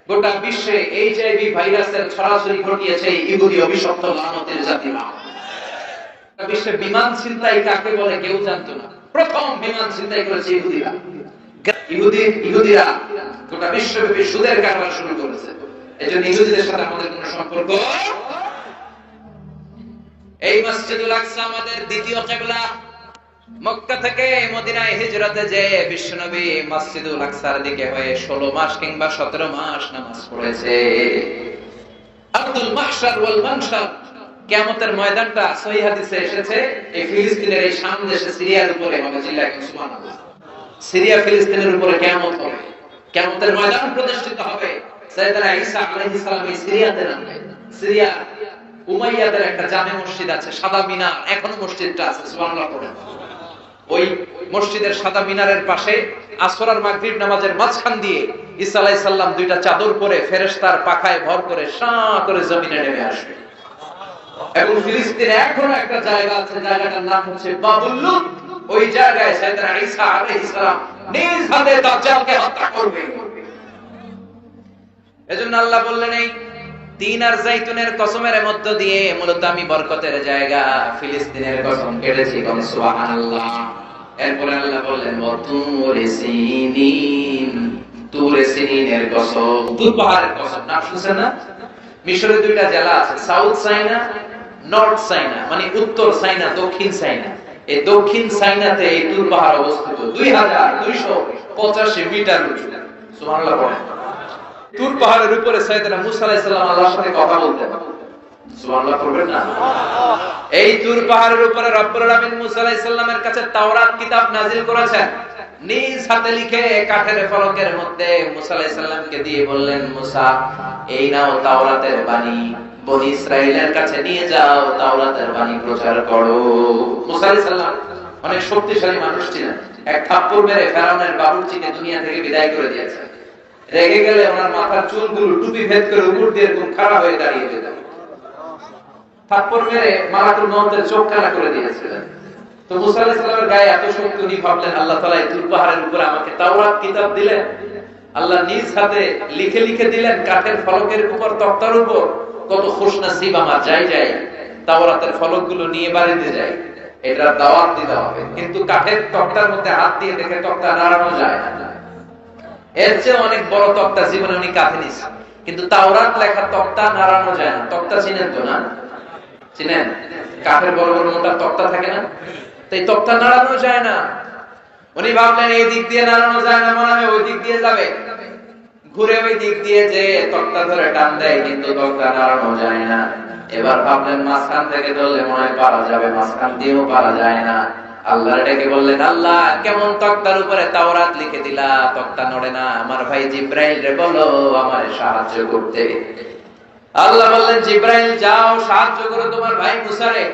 গোটা বিশ্বে এইচআইভি ভাইরাসের ছড়াছড়ি ঘটিয়েছে ইহুদি অভিশপ্ত লানতের জাতিরা। বিশ্বে বিমান ছিনতাই কাকে বলে কেউ জানতো না। প্রথম বিমান ছিনতাই করেছে ইহুদিরা। ইহুদিরা গোটা বিশ্বব্যাপী সুদের কারবার শুরু করেছে। এজন্য ইহুদিদের সাথে আমাদের কোনো সম্পর্ক। এই মসজিদুল আকসা আমাদের দ্বিতীয় কিবলা। মক্কা থেকে মদিনায় হিজরতে যে বিশ্বনবী মসজিদুল আকসার দিকে হয়ে 16 মাস কিংবা 17 মাস নামাজ পড়েছে। আব্দুল মাহশার ওয়াল মানশার, কিয়ামতের ময়দানটা সহিহ হাদিসে এসেছে এই ফিলিস্তিনের এই শাম দেশে সিরিয়ার উপরে হবে। চিল্লায় সুবহানাল্লাহ। সিরিয়া ফিলিস্তিনের উপরে কিয়ামত হবে, কিয়ামতের ময়দান প্রতিষ্ঠিত হবে। সাইয়েদনা ঈসা আলাইহিস সালাম এই সিরিয়াতে নামবেন। সিরিয়া উমাইয়াদের একটা জামে মসজিদ আছে, সাদা মিনার, এখনো মসজিদটা আছে। সুবহানাল্লাহ পড়েন। ওই মসজিদের সাদা মিনারের পাশে আসর আর মাগরিব নামাজের মাঝখান দিয়ে ঈসা আলাইহিস সালাম দুইটা চাদর পরে ফেরেশতার পাখায় ভর করে শাঁ করে জমিনে নেমে আসবে। এবং ফিলিস্তিনে এখনো একটা জায়গা আছে, জায়গাটার নাম হচ্ছে বাবুল লুদ। ওই জায়গায় সাইয়েদনা ঈসা আলাইহিস সালাম নিজ হাতে দাজ্জালকে হত্যা করবে। এজন্য আল্লাহ বললেন এই তিন আর জাইতুনের কসমের মধ্য দিয়ে মূলত আমি বরকতের জায়গা ফিলিস্তিনের কসম কেটেছি। সুবহানাল্লাহ। এরপরে আল্লাহ বললেন ওয়াতুরে সিনিন, তুরে সিনিনের কসম, তুর পাহাড়ের কসম। নাম শুনছেন না? মিশরে দুইটা জেলা আছে, সাউথ সাইনা, নর্থ সাইনা, মানে উত্তর সাইনা, দক্ষিণ সাইনা। এই দক্ষিণ সাইনাতে এই তুর পাহাড় অবস্থিত 2285 মিটার উঁচু। সুবহানাল্লাহ বলেন। তুর পাহাড়ের উপরে সাইয়েদনা মুসা আলাইহিস সালাম আল্লাহর সাথে কথা বলতেন। সুবহানাল্লাহ করবেন না? এই তুর পাহাড়ের উপরে রব্বুল আলামিন মুসা আলাইহিস সালামের কাছে তাওরাত কিতাব নাযিল করেছেন। নিজ হাতে লিখে কাঠের ফলকের মধ্যে মুসা আলাইহিস সালামকে দিয়ে বললেন, মুসা এই নাও তাওরাতের বাণী, বনি ইসরাইলের কাছে নিয়ে যাও, তাওরাতের বাণী প্রচার করো। মুসা আলাইহিস সালাম অনেক শক্তিশালী মানুষ ছিলেন। এক থাপ্পড় মেরে ফেরাউনের বাবুর্চিকে দুনিয়া থেকে বিদায় করে দিয়েছেন। রেগে গেলে ওনার মাথার চুলগুলো টুপি ভেদ করে উপর দিয়ে এরকম খাড়া হয়ে দাঁড়িয়ে যেত। থাপ্পড় মেরে মালাকুল মউতের চোখ কানা করে দিয়েছিলেন। তো মুসা আলাইহিস সালামের গায়ে এত শক্তি, উনি ভাবলেন আল্লাহ তাআলা এই তুর পাহাড়ের উপরে আমাকে তাওরাত কিতাব দিলেন। আল্লাহ নিজ হাতে লিখে লিখে দিলেন কাঠের ফলকের উপর, তক্তার উপর। কত খুশনসিব আমার, যাই যাই তাওরাতের ফলকগুলো নিয়ে বাড়িতে যাই, এটার দাওয়াত দিতে হবে। কিন্তু কাঠের তক্তার মধ্যে হাত দিয়ে দেখে তক্তা নাড়ানো যায় না। এর চেয়ে অনেক বড় তক্তা জীবনে উনি কাঁধে নিয়েছেন, কিন্তু তাওরাত লেখা তক্তা নাড়ানো যায় না। তক্তা চিনেন তো না? চিনেন? কাঠের বড় বড় মোটা তক্তা থাকে না? তো এই তক্তা নাড়ানো যায় না। উনি ভাবলেন এই দিক দিয়ে নাড়ানো যায় না, মনে হয় ওই দিক দিয়ে যাবে। ঘুরে ওই দিক দিয়ে যে তক্তা ধরে টান দেয়, কিন্তু তক্তা নাড়ানো যায় না। এবার ভাবলেন মাঝখান থেকে ধরলে মনে হয় পারা যাবে, মাঝখান দিয়েও পারা যায় না। আল্লাহর ডেকে বললেন, আল্লাহ কেমন তক্তার উপরে তাওরাত লিখে দিলা, তক্তা নড়ে না। আমার ভাই জিব্রাইল রে বলো আমারে সাহায্য করতে। আল্লাহ বললেন, জিব্রাইল যাও সাহায্য করো তোমার ভাই মুসারে।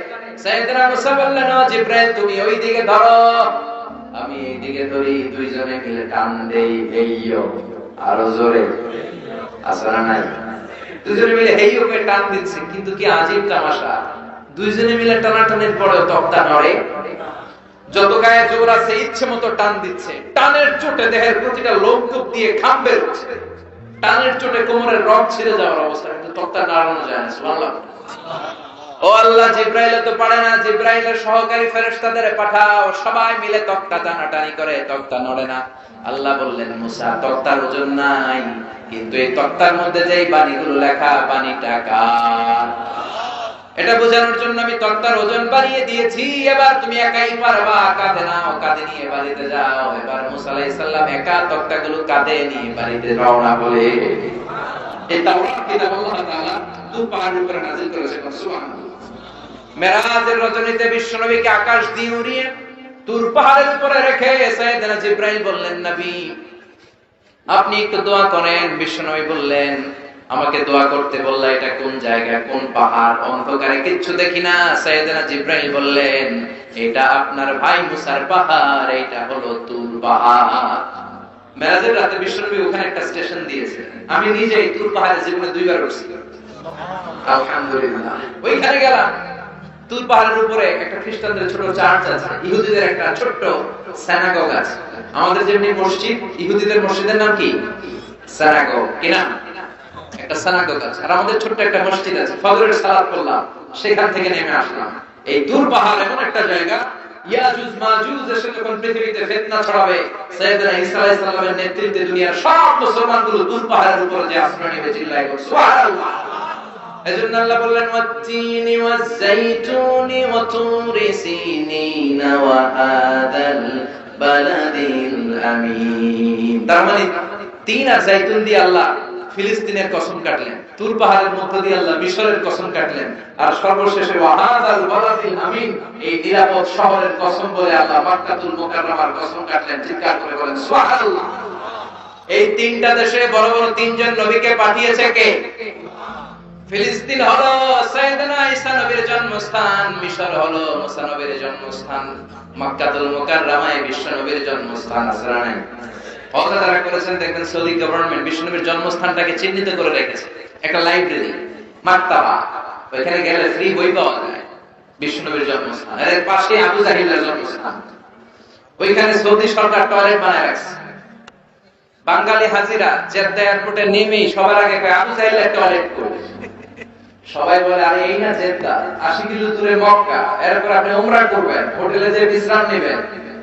সাইয়েদনা মুসা বললেন, ও জিব্রাইল তুমি ওই দিকে ধরো, আমি এই দিকে ধরি, দুইজনে মিলে টান দেই। হেইয়ো, আরো জোরে। আসরা নাই? দুইজনে মিলে হেইয়ো কে টান দিচ্ছে। কিন্তু কি আজীব তামাশা, দুইজনে মিলে টানাটানির পরেও তক্তা নড়ে। যত গায়ে জোর আছে ইচ্ছে মতো টান দিচ্ছে। টানের চোটে দেহের প্রতিটা লোমকূপ দিয়ে ঘাম বের হচ্ছে। টানের চোটে কোমরের রগ ছিঁড়ে যাওয়ার অবস্থা, কিন্তু তক্তা নাড়ানো যায় না। সুবহানাল্লাহ। ও আল্লাহ, জিব্রাইল তো পারে না, জিব্রাইলের সহকারী ফেরেশতাদের পাঠাও, সবাই মিলে তক্তা টানাটানি করে, তক্তা নড়ে না। আল্লাহ বললেন, মুসা তক্তার ওজন নাই, কিন্তু এই তক্তার মধ্যে যেই বাণীগুলো লেখা, বাণীটা কার? এটা বোঝানোর জন্য আমি তক্তার ওজন বাড়িয়ে দিয়েছি, এবার তুমি একাই পারবা, কাঁধে নাও, কাঁধে নিয়ে বাড়িতে যাও। এবার মুসা আলাইহিস সালাম একা তক্তাগুলো কাঁধে নিয়ে বাড়িতে রওনা বলে। এই তাওরাত কিতাব আল্লাহ তাআলা তুর পাহাড়ের উপরে নাযিল করেছেন, সুবহানাল্লাহ। মেরাজের রজনীতে বিশ্বনবীকে আকাশ দিয়ে উড়িয়ে তুর পাহাড়ের উপরে রেখে সাইয়েদনা জিবরাইল বললেন, নবী আপনি একটু দোয়া করেন। বিশ্বনবী বললেন, আমাকে দোয়া করতে বললা, এটা কোন জায়গা, কোন পাহাড়? অন্ধকারে কিচ্ছু দেখি না। সাইয়েদনা জিবরাইল বললেন, এটা আপনার ভাই মুসার পাহাড়, এটা হলো তুর পাহাড়। মেরাজের রাতে বিশ্বনবী ওখানে একটা স্টেশন দিয়েছে। আমি নিজেই তুর পাহাড়ে জীবনে 2 বার উঠছি, আলহামদুলিল্লাহ। ওইখানে গেলাম। তুর পাহাড়ের উপরে একটা খ্রিস্টানদের ছোট চার্চ আছে, ইহুদিদের একটা ছোট্ট সিনাগগ আছে। আমাদের যেমনি মসজিদ, ইহুদিদের মসজিদের নাম কি? সিনাগগ। কি নাম? একটা সিনাগগ আছে। আর আমাদের ছোট্ট একটা মসজিদ আছে। ফজরের সালাত পড়লাম, সেখান থেকে নেমে আসলাম। এই তুর পাহাড় এমন একটা জায়গা, ইয়াজুজ মাজুজ এসে যখন পৃথিবীতে ফিতনা ছড়াবে, সাইয়েদনা ঈসা আলাইহিস সালামের নেতৃত্বে দুনিয়ার সব মুসলমানগুলো তুর পাহাড়ের উপরে যে আশ্রয় নেবে, চিল্লায় সুবহানাল্লাহ। এজন্য আল্লাহ বললেন, ওয়াত-তিনি ওয়াজ-যাইতুনি ওয়া তুরি সিনিনা ওয়া হাদাল বালাদিল আমিন। তার মানে তিন আর যাইতুন দিয়ে আল্লাহ ফিলিস্তিনের কসম কাটলেন, তুর পাহাড়ের মধ্য দিয়ে আল্লাহ মিশরের কসম কাটলেন, আর সর্বশেষে ওয়া হাদাল বালাদিল আমিন, এই নিরাপদ শহরের কসম বলে আল্লাহ মক্কাতুল মুকাররমার কসম কাটলেন। চিৎকার করে বলেন সুবহানাল্লাহ। এই তিনটা দেশে বড় বড় তিনজন নবীকে পাঠিয়েছে কে? ফিলিস্তিন হলো সাইয়েদনা ঈসা নবীর জন্মস্থান, মিশর হলো মুসা নবীর জন্মস্থান, মক্কাতুল মুকাররমায় বিশ্ব নবীর জন্মস্থান। আসরা নাই কথা তারা করেছেন, দেখবেন সৌদি গভর্নমেন্ট বিশ্ব নবীর জন্মস্থানটাকে চিহ্নিত করে রেখেছে। একটা লাইব্রেরি, মাকতাবা, ওইখানে গেলে ফ্রি বই পাওয়া যায়, বিশ্ব নবীর জন্মস্থান। এর পাশে আবু জাহিলের জন্মস্থান, ওইখানে সৌদি সরকার টয়লেট বানায় রাখছে। বাঙালি হাজিরা জেদ্দা এয়ারপোর্টে নেমেই সবার আগে কয় আবু জাহিলের টয়লেট করবে। সবাই বলে, আরে এই না জেদ্দা, 80 কিলো দূরে মক্কা, এরপর আপনি উমরা করবেন, হোটেলে যে বিশ্রাম নেবেন,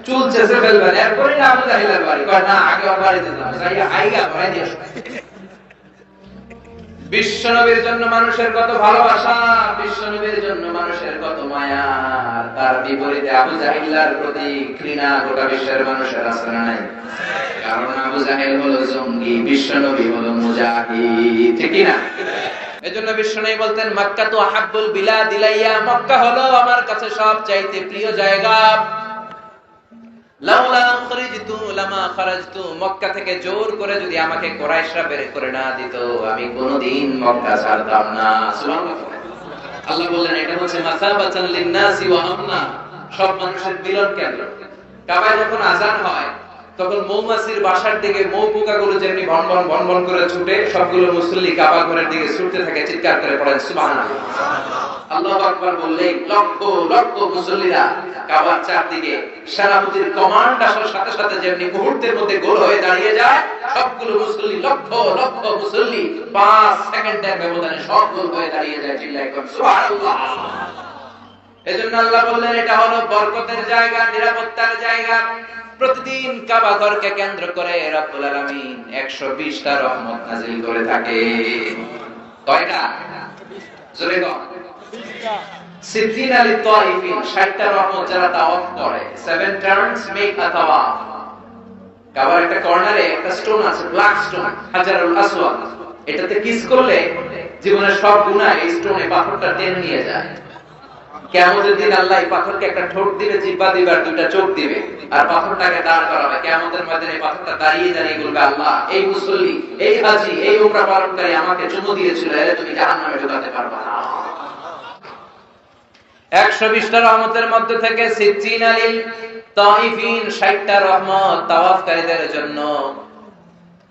চুল চেঁচে ফেলবেন, এরপরই না আবু জাহিলের বাড়ি। কয় না, আগে ওর বাড়িতে যান, যাইয়া আইগা ভরাই দিয়ে আসুন। বিশ্ব নবীর জন্য মানুষের কত ভালোবাসা, বিশ্ব নবীর জন্য মানুষের কত মায়া, তার বিপরীতে আবু জাহিলের প্রতি ঘৃণা গোটা বিশ্বের মানুষের আছে না নাই? কারণ আবু জাহিল হলো জঙ্গি, বিশ্ব নবী হলো মুজাহিদ, ঠিক না? এজন্য বিশ্বনবী বলতেন, মক্কা তো আহাব্বুল বিলাদ ইলাইয়া, মক্কা হলো আমার কাছে সবচাইতে প্রিয় জায়গা। লাউলা খরিজতু লামা খারাজতু, মক্কা থেকে জোর করে যদি আমাকে কুরাইশরা বের করে না দিত, আমি কোনদিন মক্কা ছাড়তাম না। সুবহানাল্লাহ। আল্লাহ বললেন, এটা হচ্ছে মাসাবাতান লিন-নাসি ওয়া আমনা, সব মানুষের মিলন কেন্দ্র। কাবায় যখন আযান হয়, তখন মৌমাছির বাসার দিকে মৌ পোকাগুলো যেমনি ভনভন ভনভন করে ছুটে, সবগুলো মুসল্লি কাবা ঘরের দিকে ছুটতে থাকে, চিৎকার করে পড়েন সুবহানাল্লাহ। আল্লাহু আকবার বললে লক্ষ লক্ষ মুসল্লিরা কাবার চারদিকে সেনাপতির কমান্ড আসার সাথে সাথে যেমনি মুহূর্তের মধ্যে গোল হয়ে দাঁড়িয়ে যায়, সবগুলো মুসল্লি, লক্ষ লক্ষ মুসল্লি 5 সেকেন্ডের ব্যবধানে সব গোল হয়ে দাঁড়িয়ে যায়, চিল্লায় করে সুবহানাল্লাহ। এজন্য আল্লাহ বললেন, এটা হলো বরকতের জায়গা, নিরাপত্তার জায়গা। প্রতিদিন কাবা ঘরকে কেন্দ্র করে রব্বুল আলামিন 120টা রহমত নাযিল করে থাকে। কয়টা? জোরে বল। 60 লিত-তাইফিন, 60টা রহমত যারা তাওয়াফ করে। 7 টার্নস মেক আ তাওয়াফ। কাবার একটা কর্নারে একটা স্টোন আছে, ব্ল্যাক স্টোন, হাজারুল আসওয়াদ। এটাতে কিস করলে জীবনের সব গুনাহ এই স্টোনে, পাথরটা টেনে নিয়ে যায়। কিয়ামতের দিন আল্লাহ এই পাথরকে একটা ঠোঁট দিবে, জিহ্বা দিবে, আর 2টা চোখ দিবে, আর পাথরটাকে দাঁড় করাবে। কিয়ামতের ময়দানে পাথরটা দাঁড়িয়ে দাঁড়িয়ে বলবে, আল্লাহ, এই মুসল্লি, এই হাজী, এই উমরা পালনকারী আমাকে চুমু দিয়েছিল, এরে তুমি জাহান্নামে ঢোকাতে পারবে না। 120টা রহমতের মধ্যে থেকে 60 লিল তাইফিন, 60টা রহমত তাওয়াফকারীদের জন্য।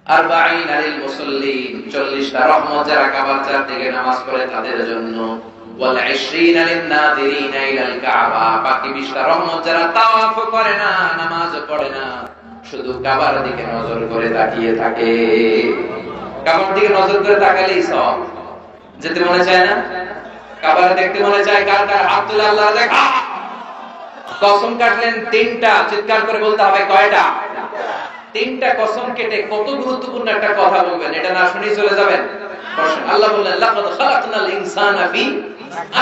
40 লিল মুসল্লিন, 40টা রহমত যারা কাবার চারদিকে নামাজ পড়ে তাদের জন্য। ওয়াল 20 লিন নাযিরিনা ইলাল কাবা, বাকি 20টা রহমত যারা তাওয়াফ করে না, নামাজ পড়ে না, শুধু কাবার দিকে নজর করে তাকিয়ে থাকে। কাবার দিকে নজর করে তাকালেই সব। যেতে মনে চায় না? কাবার দেখতে মনে চায়? কার কার হাত তুলে আল্লাহ দেখা। কসম কাটলেন 3টা, চিৎকার করে বলতে হবে কয়টা? 3টা কসম কেটে কত গুরুত্বপূর্ণ একটা কথা বলবেন, এটা না শুনেই চলে যাবেন? বসেন। আল্লাহ বললেন লাকাদ খালাকনাল ইনসানা ফি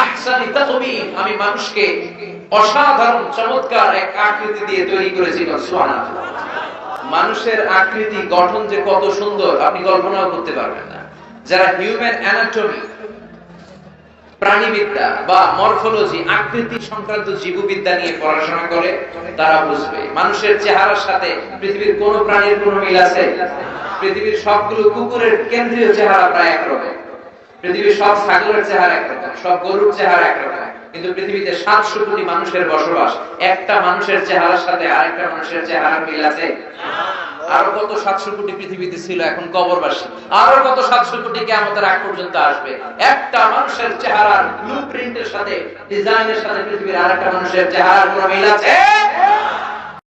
আহসানি তাকওয়িম, আমি মানুষকে অসাধারণ চমৎকার এক আকৃতি দিয়ে তৈরি করেছি। সুবহানাল্লাহ। মানুষের আকৃতি গঠন যে কত সুন্দর আপনি কল্পনাও করতে পারবেন না। যারা হিউম্যান অ্যানাটমি, প্রাণীবিদ্যা বা মরফোলজি, আকৃতি সংক্রান্ত জীববিদ্যা নিয়ে পড়াশোনা করে তারা বুঝবে মানুষের চেহারার সাথে পৃথিবীর কোন প্রাণীর কোন মিল আছে? পৃথিবীর সবগুলো কুকুরের কেন্দ্রীয় চেহারা প্রায় একরকম, পৃথিবীর সব ছাগলের চেহারা একরকম, সব গরুর চেহারা একরকম, কিন্তু পৃথিবীতে 700 কোটি মানুষের বসবাস, একটা মানুষের চেহারার সাথে আরেকটা মানুষের চেহারা মিল আছে? আরো কত 700 কোটি পৃথিবীতে ছিল এখন কবরবাসী, আরো কত 700 কোটি কিয়ামতের আগ পর্যন্ত আসবে। একটা মানুষের চেহারার ব্লুপ্রিন্টের সাথে, ডিজাইনের সাথে পৃথিবীর আরেকটা মানুষের চেহারার কোনো মিল আছে?